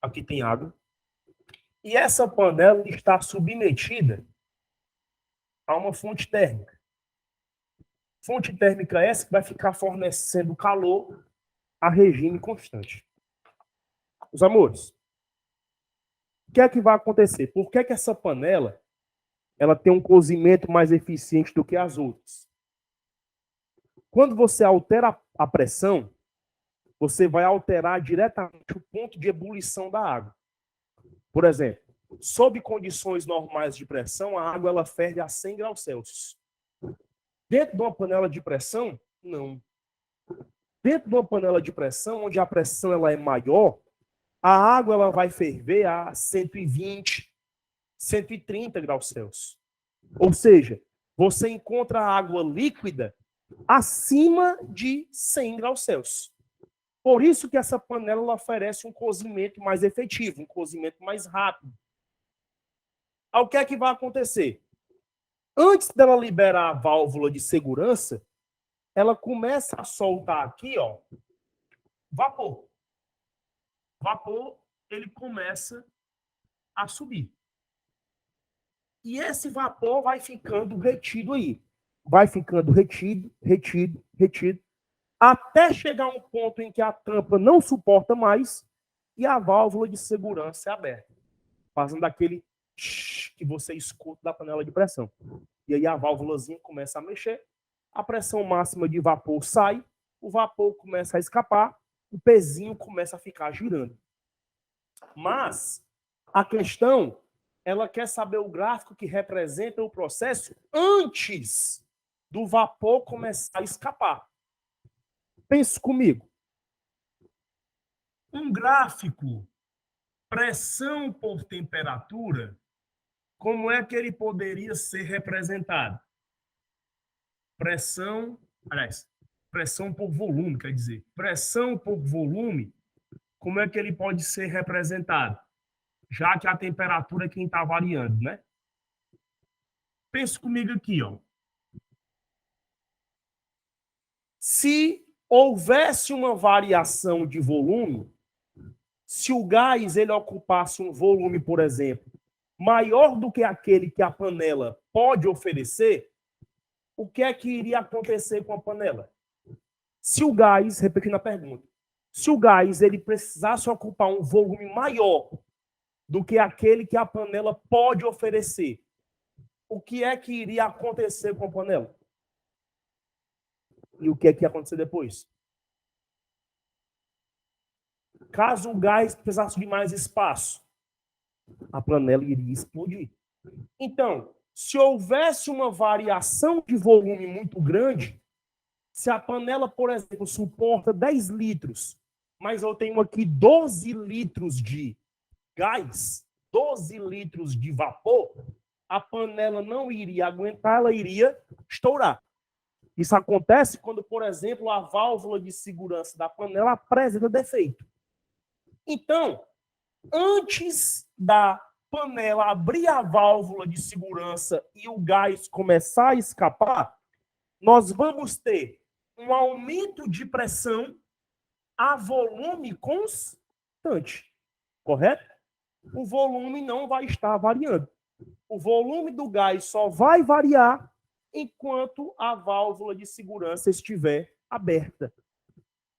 Aqui tem água. E essa panela está submetida a uma fonte térmica. Fonte térmica essa que vai ficar fornecendo calor a regime constante. Os amores, o que é que vai acontecer? Por que essa panela ela tem um cozimento mais eficiente do que as outras? Quando você altera a pressão, você vai alterar diretamente o ponto de ebulição da água. Por exemplo, sob condições normais de pressão, a água ela ferve a 100 graus Celsius. Dentro de uma panela de pressão, não. Dentro de uma panela de pressão, onde a pressão ela é maior, a água ela vai ferver a 120, 130 graus Celsius. Ou seja, você encontra a água líquida acima de 100 graus Celsius. Por isso que essa panela ela oferece um cozimento mais efetivo, um cozimento mais rápido. O que é que vai acontecer? Antes dela liberar a válvula de segurança, ela começa a soltar aqui, ó, vapor. Vapor, ele começa a subir. E esse vapor vai ficando retido aí. Vai ficando retido, retido, retido, até chegar um ponto em que a tampa não suporta mais e a válvula de segurança é aberta, fazendo aquele que você escuta da panela de pressão. E aí a válvulazinha começa a mexer, a pressão máxima de vapor sai, o vapor começa a escapar, o pezinho começa a ficar girando. Mas a questão, ela quer saber o gráfico que representa o processo antes do vapor começar a escapar. Pense comigo. Um gráfico pressão por temperatura, como é que ele poderia ser representado? Pressão por volume, quer dizer. Pressão por volume, como é que ele pode ser representado? Já que a temperatura é quem está variando, né? Pense comigo aqui, ó. Se houvesse uma variação de volume, se o gás ele ocupasse um volume, por exemplo, maior do que aquele que a panela pode oferecer, o que é que iria acontecer com a panela? Se o gás, repetindo a pergunta, se o gás ele precisasse ocupar um volume maior do que aquele que a panela pode oferecer, o que é que iria acontecer com a panela? E o que é que ia acontecer depois? Caso o gás precisasse de mais espaço, a panela iria explodir. Então, se houvesse uma variação de volume muito grande, se a panela, por exemplo, suporta 10 litros, mas eu tenho aqui 12 litros de gás, 12 litros de vapor, a panela não iria aguentar, ela iria estourar. Isso acontece quando, por exemplo, a válvula de segurança da panela apresenta defeito. Então, antes da panela abrir a válvula de segurança e o gás começar a escapar, nós vamos ter um aumento de pressão a volume constante, correto? O volume não vai estar variando. O volume do gás só vai variar enquanto a válvula de segurança estiver aberta.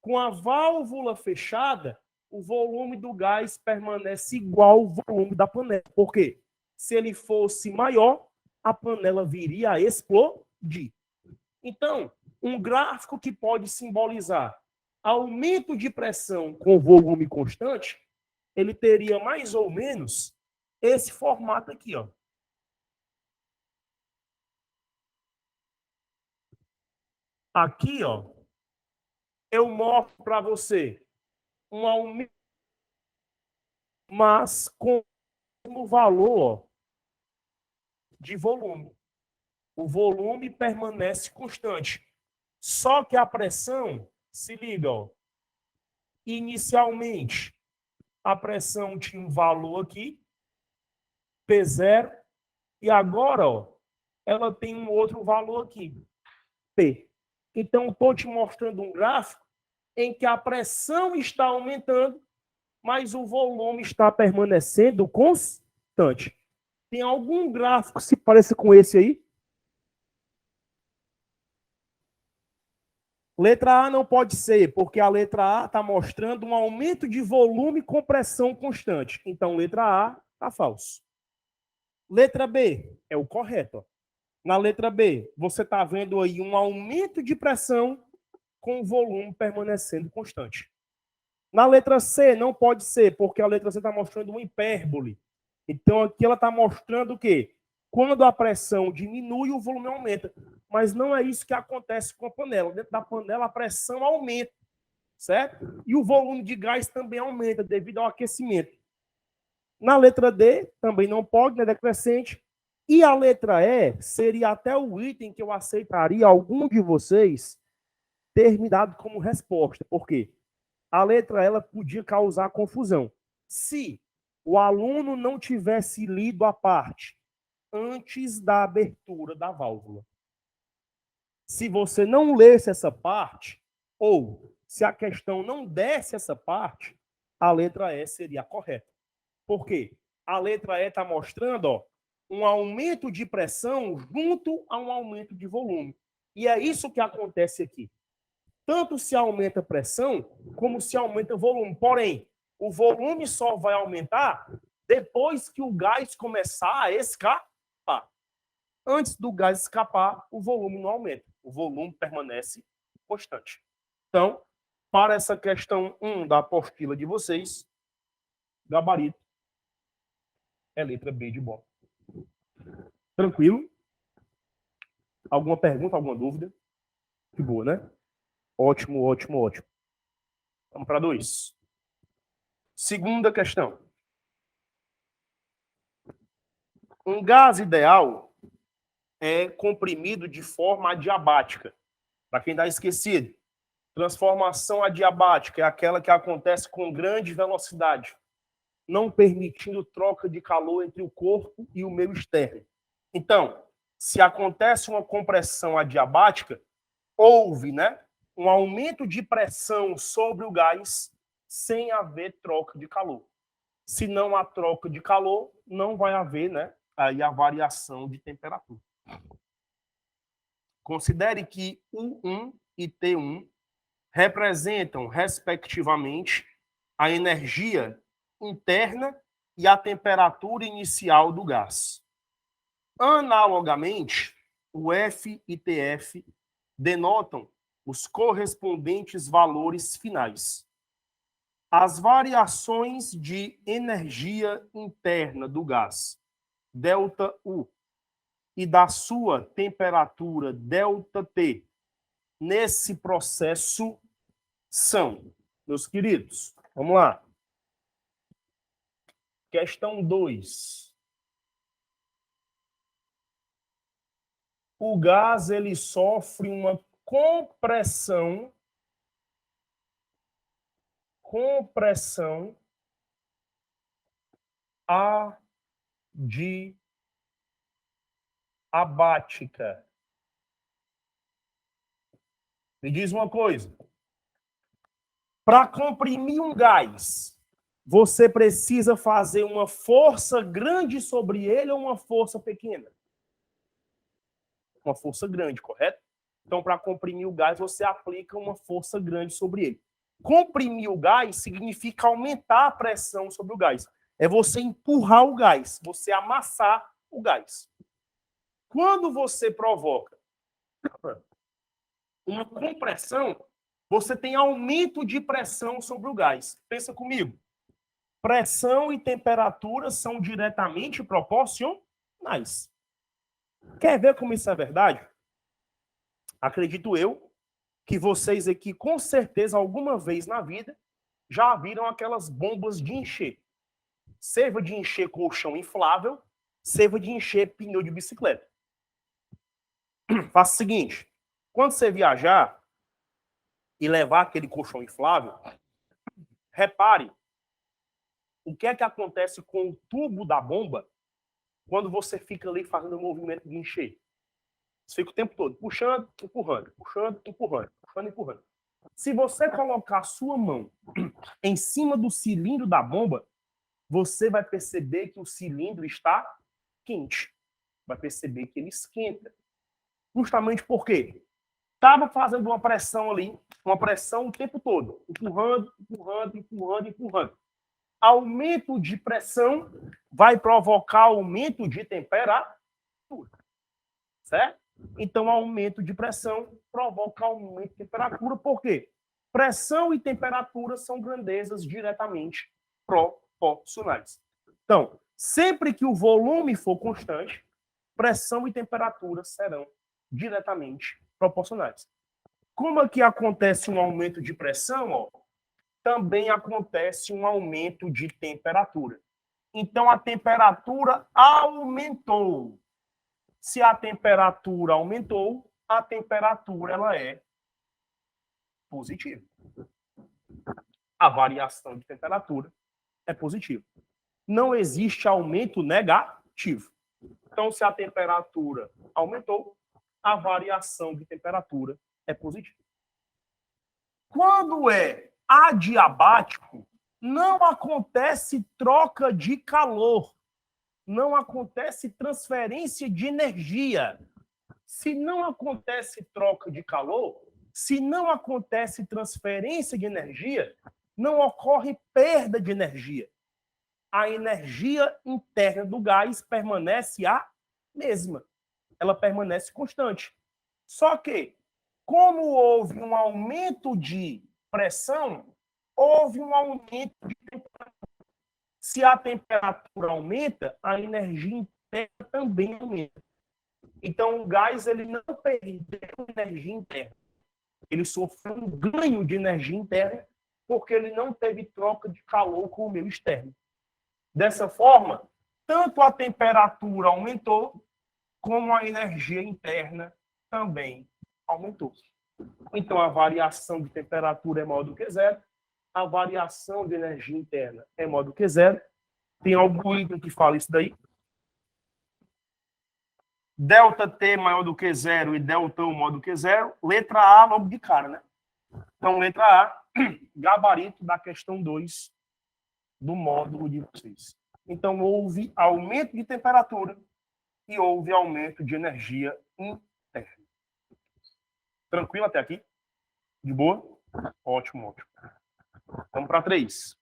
Com a válvula fechada, o volume do gás permanece igual ao volume da panela. Por quê? Se ele fosse maior, a panela viria a explodir. Então, um gráfico que pode simbolizar aumento de pressão com volume constante, ele teria mais ou menos esse formato aqui, ó. Aqui, ó, eu mostro para você um aumento, mas com o valor, ó, de volume. O volume permanece constante. Só que a pressão, se liga, ó, inicialmente, a pressão tinha um valor aqui, P0, e agora, ó, ela tem um outro valor aqui, P. Então, estou te mostrando um gráfico em que a pressão está aumentando, mas o volume está permanecendo constante. Tem algum gráfico que se pareça com esse aí? Letra A não pode ser, porque a letra A está mostrando um aumento de volume com pressão constante. Então, letra A está falso. Letra B é o correto. Ó. Na letra B, você está vendo aí um aumento de pressão com o volume permanecendo constante. Na letra C, não pode ser, porque a letra C está mostrando uma hipérbole. Então, aqui ela está mostrando o quê? Quando a pressão diminui, o volume aumenta. Mas não é isso que acontece com a panela. Dentro da panela, a pressão aumenta, certo? E o volume de gás também aumenta devido ao aquecimento. Na letra D, também não pode, né, decrescente. E a letra E seria até o item que eu aceitaria algum de vocês ter me dado como resposta. Por quê? A letra ela podia causar confusão. Se o aluno não tivesse lido a parte antes da abertura da válvula. Se você não lesse essa parte, ou se a questão não desse essa parte, a letra E seria a correta. Por quê? A letra E está mostrando, ó, um aumento de pressão junto a um aumento de volume. E é isso que acontece aqui. Tanto se aumenta a pressão, como se aumenta o volume. Porém, o volume só vai aumentar depois que o gás começar a escapar. Antes do gás escapar, o volume não aumenta. O volume permanece constante. Então, para essa questão 1 da apostila de vocês, gabarito é letra B de bom. Tranquilo? Alguma pergunta, alguma dúvida? Que boa, né? Ótimo, ótimo, ótimo. Vamos para 2. Segunda questão. Um gás ideal é comprimido de forma adiabática. Para quem está esquecido, transformação adiabática é aquela que acontece com grande velocidade, não permitindo troca de calor entre o corpo e o meio externo. Então, se acontece uma compressão adiabática, houve, né, um aumento de pressão sobre o gás sem haver troca de calor. Se não há troca de calor, não vai haver, né, aí a variação de temperatura. Considere que U1 e T1 representam, respectivamente, a energia interna e a temperatura inicial do gás. Analogamente, o F e TF denotam os correspondentes valores finais. As variações de energia interna do gás, ΔU, e da sua temperatura, ΔT, nesse processo são, meus queridos, vamos lá. Questão 2. O gás ele sofre uma compressão adiabática. Me diz uma coisa. Para comprimir um gás, você precisa fazer uma força grande sobre ele ou uma força pequena? Uma força grande, correto? Então, para comprimir o gás, você aplica uma força grande sobre ele. Comprimir o gás significa aumentar a pressão sobre o gás. É você empurrar o gás, você amassar o gás. Quando você provoca uma compressão, você tem aumento de pressão sobre o gás. Pensa comigo. Pressão e temperatura são diretamente proporcionais. Quer ver como isso é verdade? Acredito eu que vocês aqui, com certeza, alguma vez na vida, já viram aquelas bombas de encher. Serva de encher colchão inflável, serva de encher pneu de bicicleta. Faça o seguinte, quando você viajar e levar aquele colchão inflável, repare o que é que acontece com o tubo da bomba quando você fica ali fazendo o movimento de encher. Você fica o tempo todo puxando, empurrando, puxando, empurrando, puxando, empurrando. Se você colocar a sua mão em cima do cilindro da bomba, você vai perceber que o cilindro está quente. Vai perceber que ele esquenta. Justamente por quê? Estava fazendo uma pressão ali, uma pressão o tempo todo, empurrando, empurrando, empurrando, empurrando. Aumento de pressão vai provocar aumento de temperatura, certo? Então, aumento de pressão provoca aumento de temperatura. Por quê? Pressão e temperatura são grandezas diretamente proporcionais. Então, sempre que o volume for constante, pressão e temperatura serão diretamente proporcionais. Como aqui acontece um aumento de pressão, ó, também acontece um aumento de temperatura. Então, a temperatura aumentou. Se a temperatura aumentou, a temperatura ela é positiva. A variação de temperatura é positiva. Não existe aumento negativo. Então, se a temperatura aumentou, a variação de temperatura é positiva. Quando é adiabático, não acontece troca de calor, não acontece transferência de energia. Se não acontece troca de calor, se não acontece transferência de energia, não ocorre perda de energia. A energia interna do gás permanece a mesma. Ela permanece constante. Só que, como houve um aumento de pressão, houve um aumento de temperatura. Se a temperatura aumenta, a energia interna também aumenta. Então, o gás ele não perdeu energia interna. Ele sofreu um ganho de energia interna porque ele não teve troca de calor com o meio externo. Dessa forma, tanto a temperatura aumentou, como a energia interna também aumentou. Então, a variação de temperatura é maior do que zero, a variação de energia interna é maior do que zero. Tem algum item que fala isso daí? Delta T maior do que zero e delta U maior do que zero. Letra A, logo de cara, né? Então, letra A, gabarito da questão 2 do módulo de vocês. Então, houve aumento de temperatura e houve aumento de energia interna. Tranquilo até aqui? De boa? Ótimo, ótimo. Vamos para 3.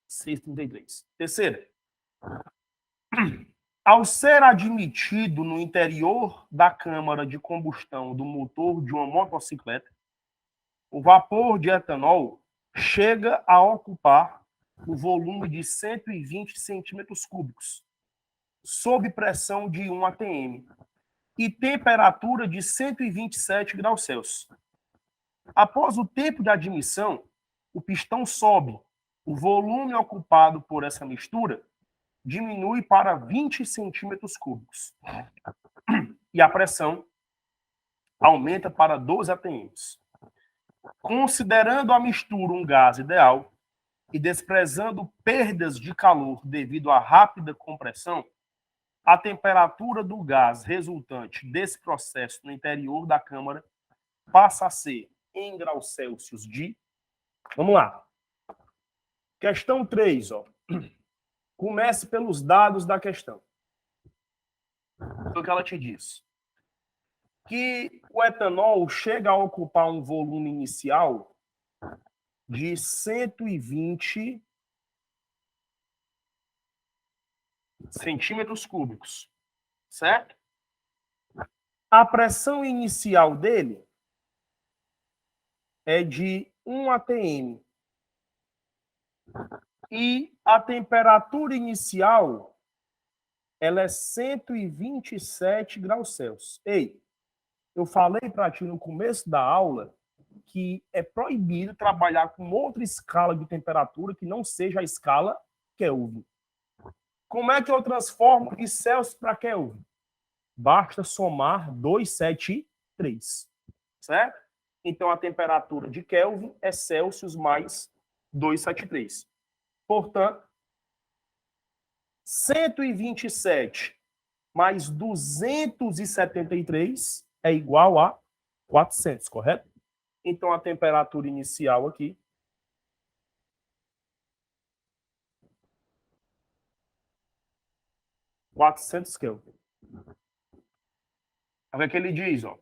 6,33. Terceira. Ao ser admitido no interior da câmara de combustão do motor de uma motocicleta, o vapor de etanol chega a ocupar o volume de 120 centímetros cúbicos, sob pressão de 1 atm e temperatura de 127 graus Celsius. Após o tempo de admissão, o pistão sobe. O volume ocupado por essa mistura diminui para 20 centímetros cúbicos. E a pressão aumenta para 12 atms. Considerando a mistura um gás ideal e desprezando perdas de calor devido à rápida compressão, a temperatura do gás resultante desse processo no interior da câmara passa a ser em graus Celsius de... Vamos lá. Questão 3, ó. Comece pelos dados da questão. O que ela te diz? Que o etanol chega a ocupar um volume inicial de 120 centímetros cúbicos, certo? A pressão inicial dele é de 1 atm. E a temperatura inicial ela é 127 graus Celsius. Ei, eu falei para ti no começo da aula que é proibido trabalhar com outra escala de temperatura que não seja a escala Kelvin. Como é que eu transformo de Celsius para Kelvin? Basta somar 273, certo? Então, a temperatura de Kelvin é Celsius mais 273. Portanto, 127 mais 273 é igual a 400, correto? Então, a temperatura inicial aqui é 400 Kelvin. O que é que ele diz? Ó?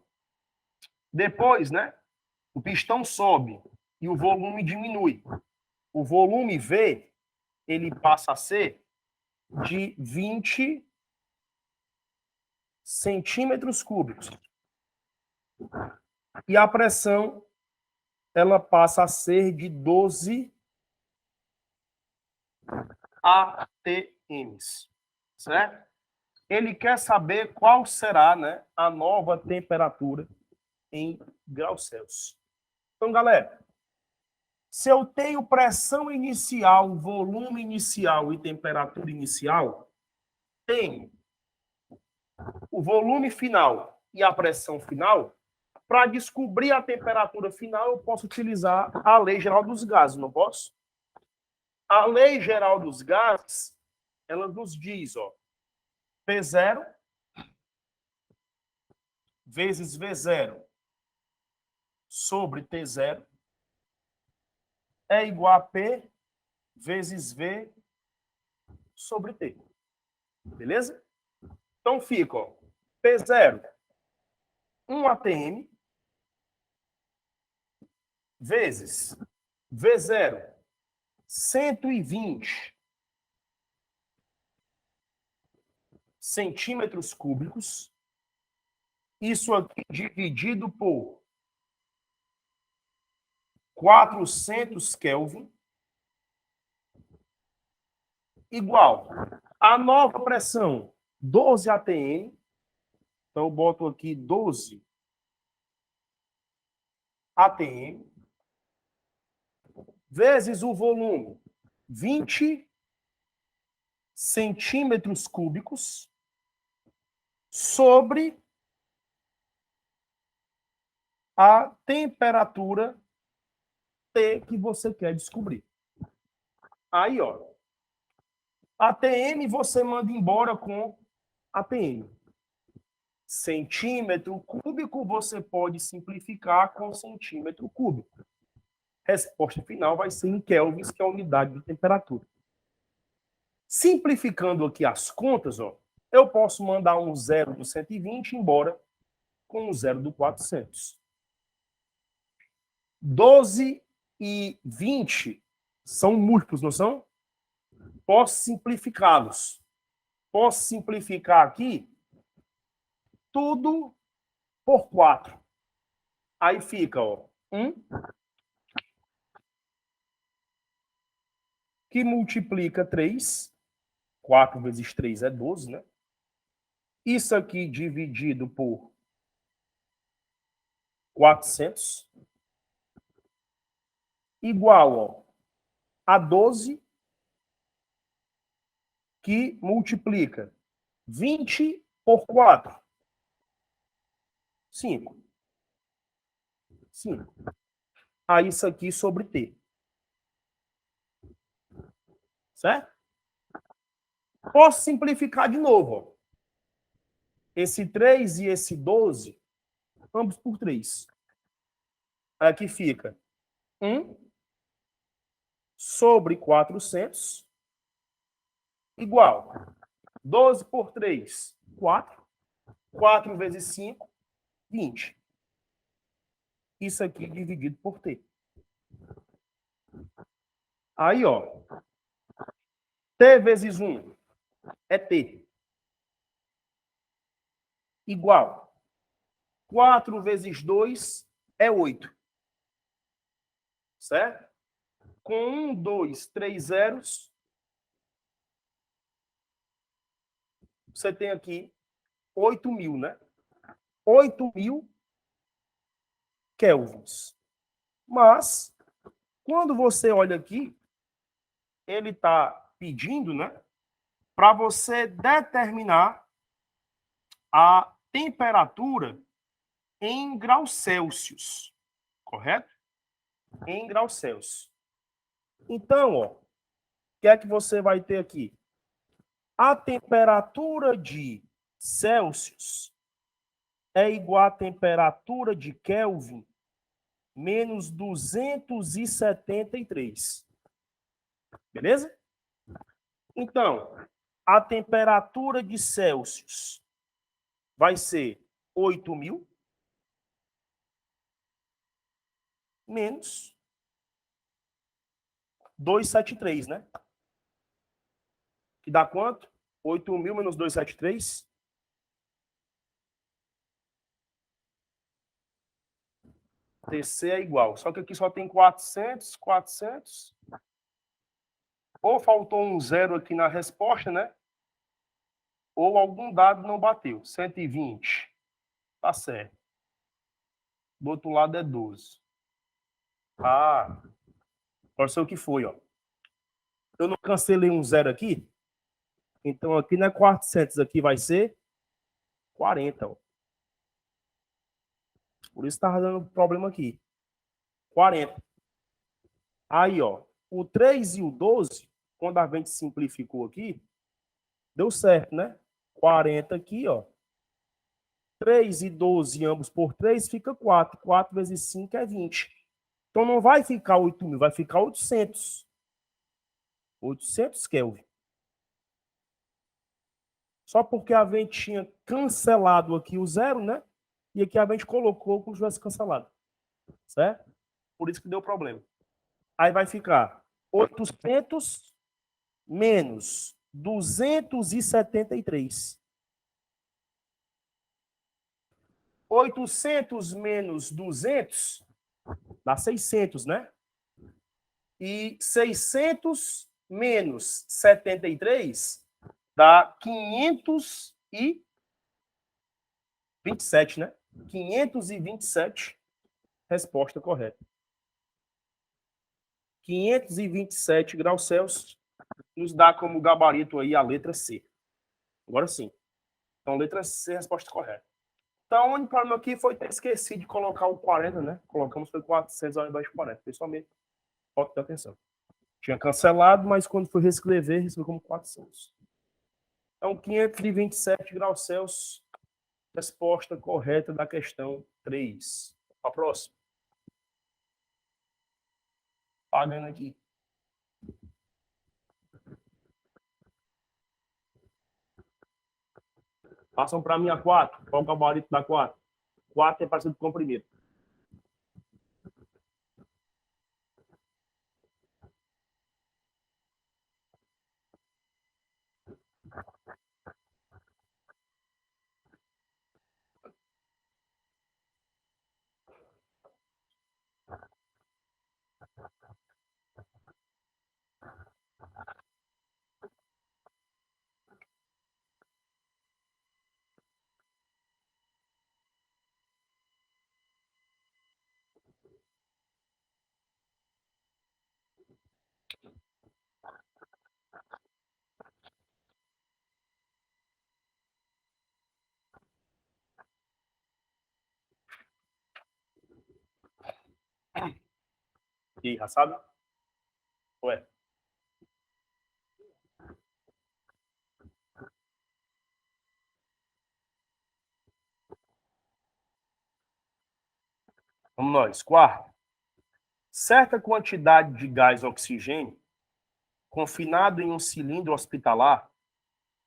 Depois, né? O pistão sobe e o volume diminui. O volume V, ele passa a ser de 20 centímetros cúbicos. E a pressão, ela passa a ser de 12 atms, certo? Ele quer saber qual será, né, a nova temperatura em graus Celsius. Então, galera, se eu tenho pressão inicial, volume inicial e temperatura inicial, tenho o volume final e a pressão final. Para descobrir a temperatura final, eu posso utilizar a Lei Geral dos Gases, não posso? A Lei Geral dos Gases, ela nos diz, ó, P0 vezes V0 sobre T0 é igual a P vezes V sobre T. Beleza? Então fica, ó, P0, 1 atm, vezes V0, 120 centímetros cúbicos. Isso aqui dividido por 400 Kelvin, igual a nova pressão, 12 atm. Então, eu boto aqui 12 atm, vezes o volume, 20 centímetros cúbicos, sobre a temperatura T que você quer descobrir. Aí, ó, ATM você manda embora com ATM. Centímetro cúbico você pode simplificar com centímetro cúbico. Resposta final vai ser em kelvins, que é a unidade de temperatura. Simplificando aqui as contas, ó, eu posso mandar um zero do 120 embora com um zero do 400. 12 e 20 são múltiplos, não são? Posso simplificá-los. Posso simplificar aqui tudo por 4. Aí fica, ó, 1, que multiplica 3. 4 vezes 3 é 12, né? Isso aqui dividido por 400, igual, ó, a 12, que multiplica 20 por 4. 5. 5. Aí isso aqui sobre T. Certo? Posso simplificar de novo, ó. Esse 3 e esse 12, ambos por 3. Aqui fica 1 sobre 400, igual 12 por 3, 4. 4 vezes 5, 20. Isso aqui dividido por T. Aí, ó, T vezes 1 é T. Igual. 4 vezes 2 é 8. Certo? Com 1, 2, 3 zeros, você tem aqui 8.000, né? 8.000 kelvins. Mas, quando você olha aqui, ele está pedindo, né, para você determinar a temperatura em graus Celsius, correto? Em graus Celsius. Então, ó, o que é que você vai ter aqui? A temperatura de Celsius é igual à temperatura de Kelvin menos 273. Beleza? Então, a temperatura de Celsius vai ser 8.000 menos 273, né? Que dá quanto? 8.000 menos 273. TC é igual. Só que aqui só tem 400, 400. Ou faltou um zero aqui na resposta, né? Ou algum dado não bateu. 120. Tá certo. Do outro lado é 12. Ah, agora sei o que foi, ó. Eu não cancelei um zero aqui. Então aqui não é 400, aqui vai ser 40, ó. Por isso estava dando problema aqui. 40. Aí, ó, o 3 e o 12, quando a gente simplificou aqui, deu certo, né? 40 aqui, ó. 3 e 12, ambos por 3, fica 4. 4 vezes 5 é 20. Então não vai ficar 8.000, vai ficar 800. 800 Kelvin. Só porque a gente tinha cancelado aqui o zero, né? E aqui a gente colocou como se tivesse cancelado. Certo? Por isso que deu problema. Aí vai ficar 800 menos 273. 800 menos 200 dá 600, né? E 600 menos 73 dá 527, né? 527, resposta correta. 527 graus Celsius nos dá como gabarito aí a letra C. Agora sim. Então, letra C, resposta correta. Então, o único problema aqui foi ter esquecido de colocar o 40, né? Colocamos foi 400 ao invés de 40. Pessoalmente, falta de atenção. Tinha cancelado, mas quando foi reescrever, recebeu como 400. Então, 527 graus Celsius, resposta correta da questão 3. A próxima. Pagando aqui. Passam para mim a 4. Qual é o gabarito da 4? 4 é parecido com o primeiro. E aí, já sabe? Ué. Vamos nós. Quarto. Certa quantidade de gás oxigênio, confinado em um cilindro hospitalar,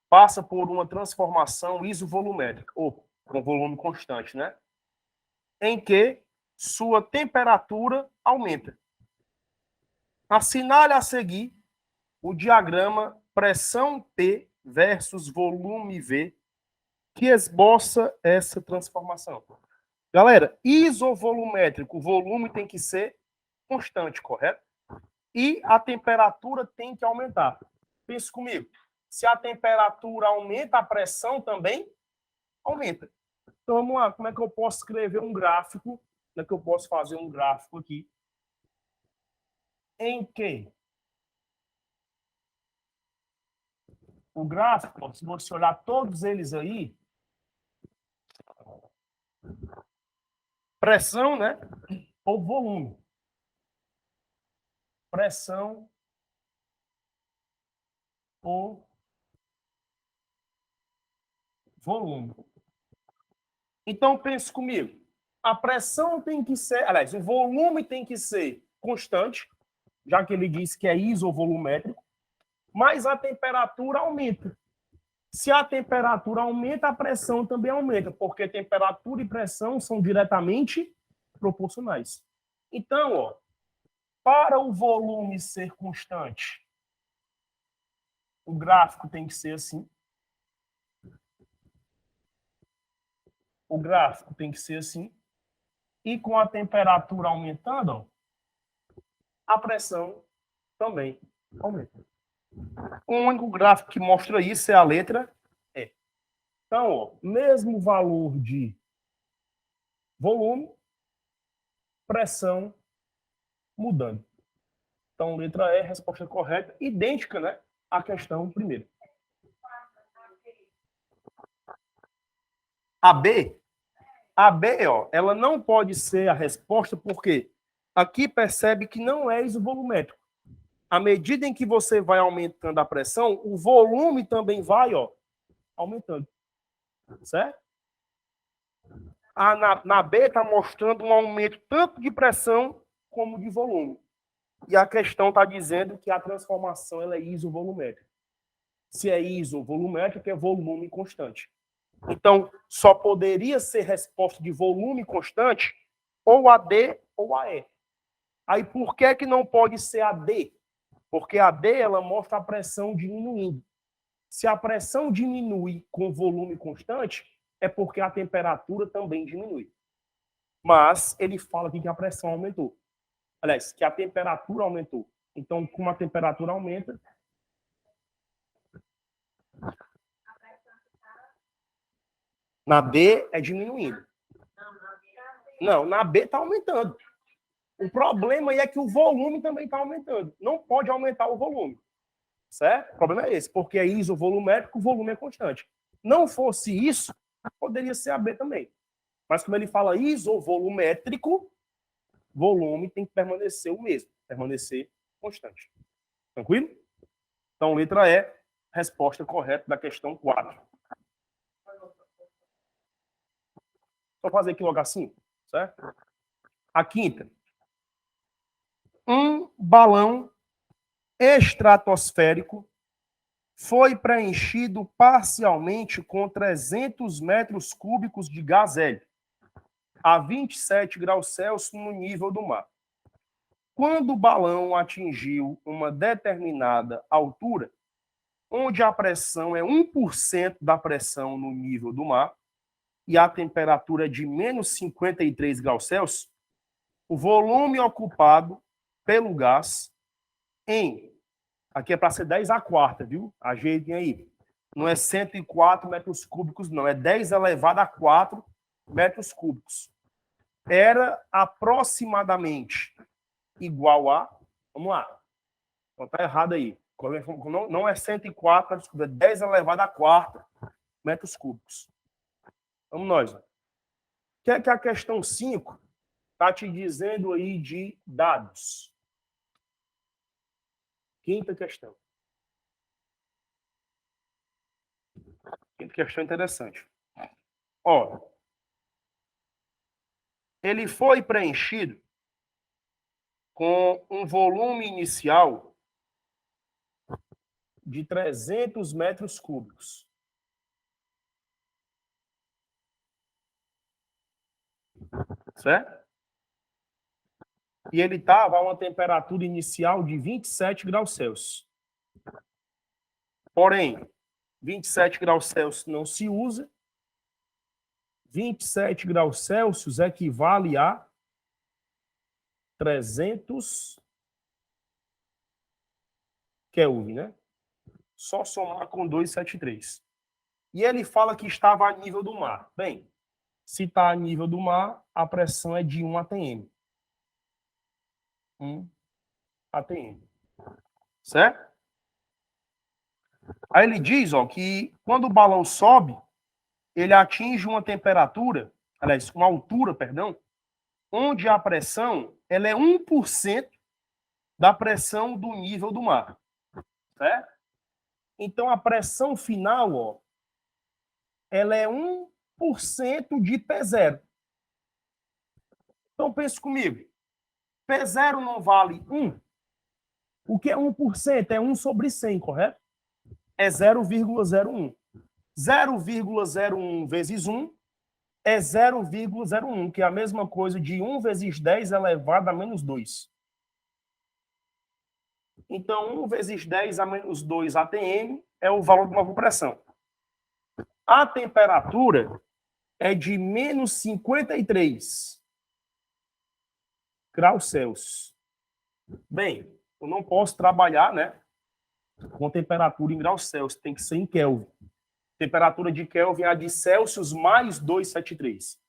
passa por uma transformação isovolumétrica, ou com volume constante, né? Em que sua temperatura aumenta. Assinale a seguir o diagrama pressão P versus volume V, que esboça essa transformação. Galera, isovolumétrico, o volume tem que ser constante, correto? E a temperatura tem que aumentar. Pense comigo. Se a temperatura aumenta, a pressão também aumenta. Então, vamos lá. Como é que eu posso escrever um gráfico? Como é que eu posso fazer um gráfico aqui? Em que o gráfico, se você olhar todos eles aí, pressão, né? Ou volume. Pressão ou volume. Então, pense comigo. A pressão tem que ser, aliás, o volume tem que ser constante, já que ele disse que é isovolumétrico, mas a temperatura aumenta. Se a temperatura aumenta, a pressão também aumenta, porque temperatura e pressão são diretamente proporcionais. Então, ó, para o volume ser constante, o gráfico tem que ser assim. O gráfico tem que ser assim. E com a temperatura aumentando, ó, a pressão também aumenta. O único gráfico que mostra isso é a letra E. Então, ó, mesmo valor de volume, pressão mudando. Então, letra E, resposta correta, idêntica, né, à questão primeira. A B, ó, ela não pode ser a resposta porque aqui percebe que não é isovolumétrico. À medida em que você vai aumentando a pressão, o volume também vai, ó, aumentando. Certo? Na B está mostrando um aumento tanto de pressão como de volume. E a questão está dizendo que a transformação ela é isovolumétrica. Se é isovolumétrica, é volume constante. Então, só poderia ser resposta de volume constante ou a D ou a E. Aí, por que não pode ser a D? Porque a D ela mostra a pressão diminuindo. Se a pressão diminui com volume constante, é porque a temperatura também diminui. Mas ele fala aqui que a pressão aumentou. Aliás, que a temperatura aumentou. Então, como a temperatura aumenta... Na B é diminuindo. Não, na B está aumentando. O problema aí é que o volume também está aumentando. Não pode aumentar o volume. Certo? O problema é esse, porque é isovolumétrico, o volume é constante. Não fosse isso, poderia ser a B também. Mas como ele fala isovolumétrico, volume tem que permanecer o mesmo, permanecer constante. Tranquilo? Então, letra E, resposta correta da questão 4. Só fazer aqui logo assim, certo? A quinta. Um balão estratosférico foi preenchido parcialmente com 300 metros cúbicos de gás hélio, a 27 graus Celsius no nível do mar. Quando o balão atingiu uma determinada altura, onde a pressão é 1% da pressão no nível do mar e a temperatura é de menos 53 graus Celsius, o volume ocupado pelo gás aqui é para ser 10 a quarta, viu? Ajeitem aí. Não é 104 metros cúbicos, não. É 10 elevado a 4 metros cúbicos. Era aproximadamente igual a... Vamos lá. Não está errado aí. Não é 104 metros cúbicos, é 10 elevado a 4 metros cúbicos. Vamos nós. O que é que a questão 5 está te dizendo aí de dados? Quinta questão. Quinta questão interessante. Ó, ele foi preenchido com um volume inicial de 300 metros cúbicos. Certo? E ele estava a uma temperatura inicial de 27 graus Celsius. Porém, 27 graus Celsius não se usa. 27 graus Celsius equivale a 300 Kelvin, né? Só somar com 273. E ele fala que estava a nível do mar. Bem, se está a nível do mar, a pressão é de 1 atm. 1 atm. Certo? Aí ele diz, ó, que quando o balão sobe, ele atinge uma temperatura, aliás, uma altura, perdão, onde a pressão ela é 1% da pressão do nível do mar. Certo? Então, a pressão final, ó, ela é 1% de P0. Então, pense comigo. P0 não vale 1? O que é 1%? É 1 sobre 100, correto? É 0,01. 0,01 vezes 1 é 0,01, que é a mesma coisa de 1 vezes 10 elevado a menos 2. Então, 1 vezes 10 a menos 2 atm é o valor de uma pressão. A temperatura é de menos 53 graus Celsius. Bem, eu não posso trabalhar, né, com temperatura em graus Celsius, tem que ser em Kelvin. Temperatura de Kelvin é a de Celsius mais 273.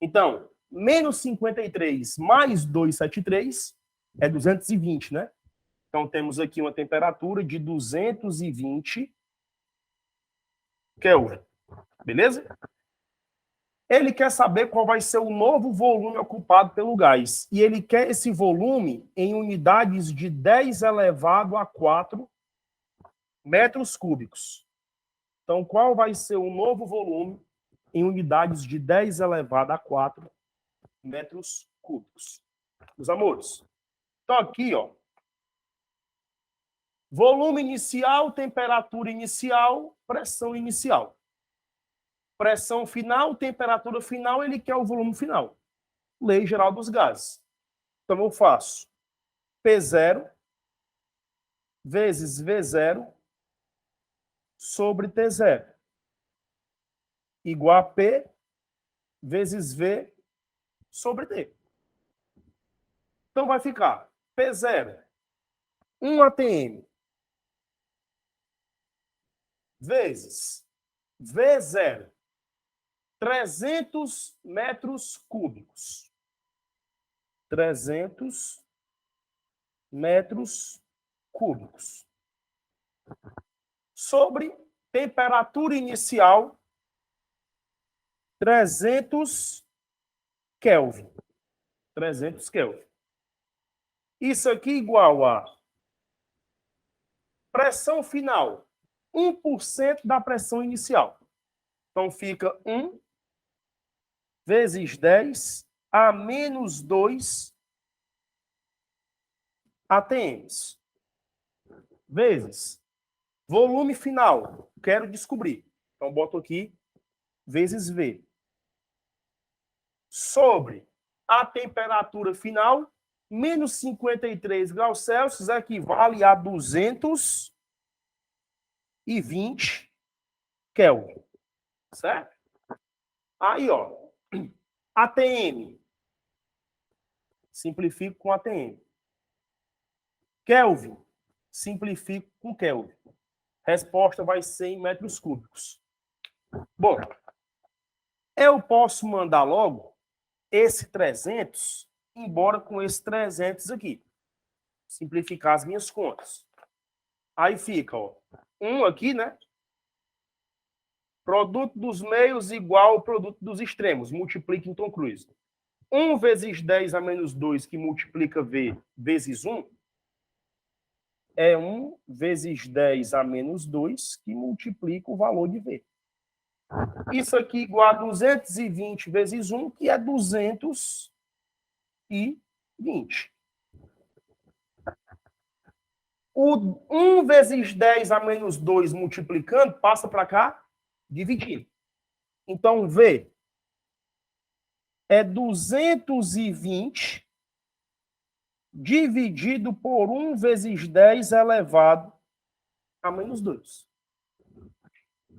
Então, menos 53 mais 273 é 220, né? Então, temos aqui uma temperatura de 220 Kelvin. Beleza? Ele quer saber qual vai ser o novo volume ocupado pelo gás. E ele quer esse volume em unidades de 10 elevado a 4 metros cúbicos. Então, qual vai ser o novo volume em unidades de 10 elevado a 4 metros cúbicos? Meus amores, então aqui, ó, volume inicial, temperatura inicial, pressão inicial. Pressão final, temperatura final, ele quer o volume final. Lei geral dos gases. Então, eu faço P0 vezes V0 sobre T0 igual a P vezes V sobre T. Então, vai ficar P0, 1 atm, vezes V0, 300 metros cúbicos. 300 metros cúbicos. Sobre temperatura inicial, 300 Kelvin. 300 Kelvin. Isso aqui igual a pressão final, 1% da pressão inicial. Então, fica 1 vezes 10 a menos 2 atms. Vezes volume final, quero descobrir. Então, boto aqui, vezes V. Sobre a temperatura final, menos 53 graus Celsius equivale a 220 Kelvin. Certo? Aí, ó, ATM. Simplifico com ATM. Kelvin. Simplifico com Kelvin. Resposta vai ser em metros cúbicos. Bom, eu posso mandar logo esse 300 embora com esse 300 aqui. Simplificar as minhas contas. Aí fica, ó, 1 aqui, né? Produto dos meios igual ao produto dos extremos. Multiplica em Tom Cruise. 1 vezes 10 a menos 2, que multiplica V vezes 1, é 1 vezes 10 a menos 2, que multiplica o valor de V. Isso aqui igual a 220 vezes 1, que é 220. O 1 vezes 10 a menos 2 multiplicando, passa para cá, dividindo. Então, V é 220 dividido por 1 vezes 10 elevado a menos 2.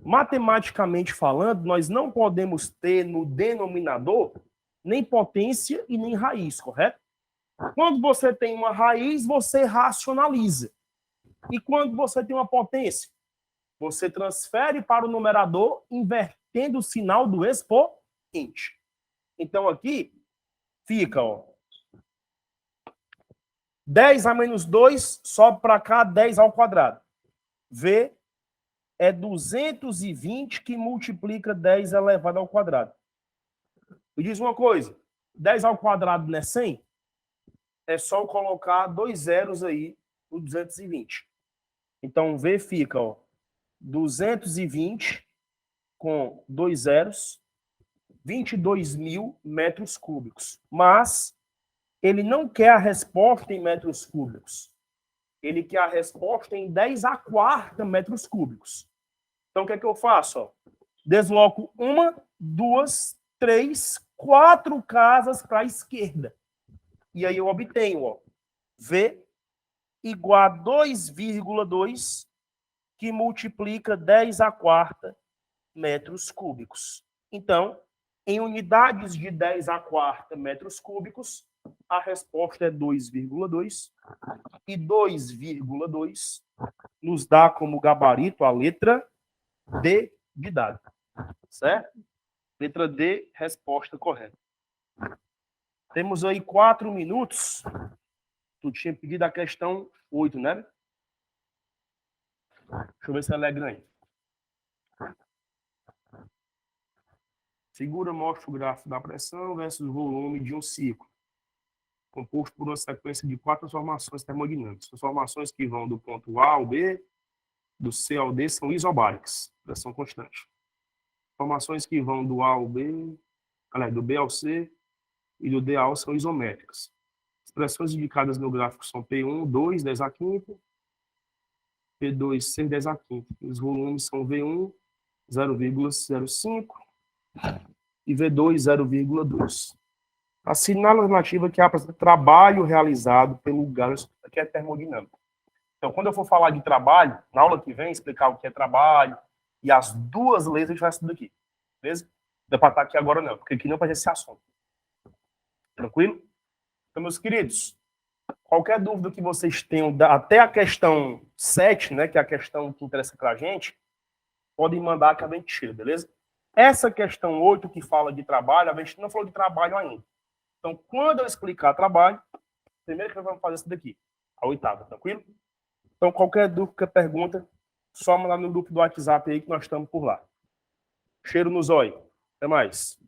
Matematicamente falando, nós não podemos ter no denominador nem potência e nem raiz, correto? Quando você tem uma raiz, você racionaliza. E quando você tem uma potência, você transfere para o numerador, invertendo o sinal do expoente. Então, aqui fica, ó, 10 a menos 2, sobe para cá, 10 ao quadrado. V é 220 que multiplica 10 elevado ao quadrado. Me diz uma coisa, 10 ao quadrado não é 100? É só colocar 2 zeros aí no 220. Então, V fica, ó, 220 com 2 zeros, 22.000 metros cúbicos. Mas ele não quer a resposta em metros cúbicos. Ele quer a resposta em 10 a quarta metros cúbicos. Então, o que é que eu faço? Ó? Desloco 1, 2, 4 casas para a esquerda. E aí eu obtenho, ó, V igual a 2,2, que multiplica 10 a quarta metros cúbicos. Então, em unidades de 10 a quarta metros cúbicos, a resposta é 2,2. E 2,2 nos dá como gabarito a letra D de dado. Certo? Letra D, resposta correta. Temos aí 4 minutos. Tu tinha pedido a questão 8, né? Deixa eu ver se ela é grande. Figura mostra o gráfico da pressão versus o volume de um ciclo, composto por uma sequência de 4 transformações termodinâmicas. Transformações que vão do ponto A ao B, do C ao D, são isobáricas, pressão constante. Transformações que vão do A ao B, do B ao C e do D ao são isométricas. As pressões indicadas no gráfico são P1, 2, 10 a quinta, P2, 6, 10 a quinta. Os volumes são V1, 0,05 e V2, 0,2. Assinala a alternativa que apresenta trabalho realizado pelo gás, que é termodinâmico. Então, quando eu for falar de trabalho, na aula que vem, explicar o que é trabalho, e as 2 leis a gente vai estudar aqui. Beleza? Não é para estar aqui agora não, porque aqui não vai ter esse assunto. Tranquilo? Então, meus queridos, qualquer dúvida que vocês tenham, até a questão 7, né, que é a questão que interessa para a gente, podem mandar que a gente tira, beleza? Essa questão 8, que fala de trabalho, a gente não falou de trabalho ainda. Então, quando eu explicar trabalho, primeiro que nós vamos fazer isso daqui, a 8ª, tranquilo? Então, qualquer dúvida, pergunta, só mandar no grupo do WhatsApp aí que nós estamos por lá. Cheiro no zóio. Até mais.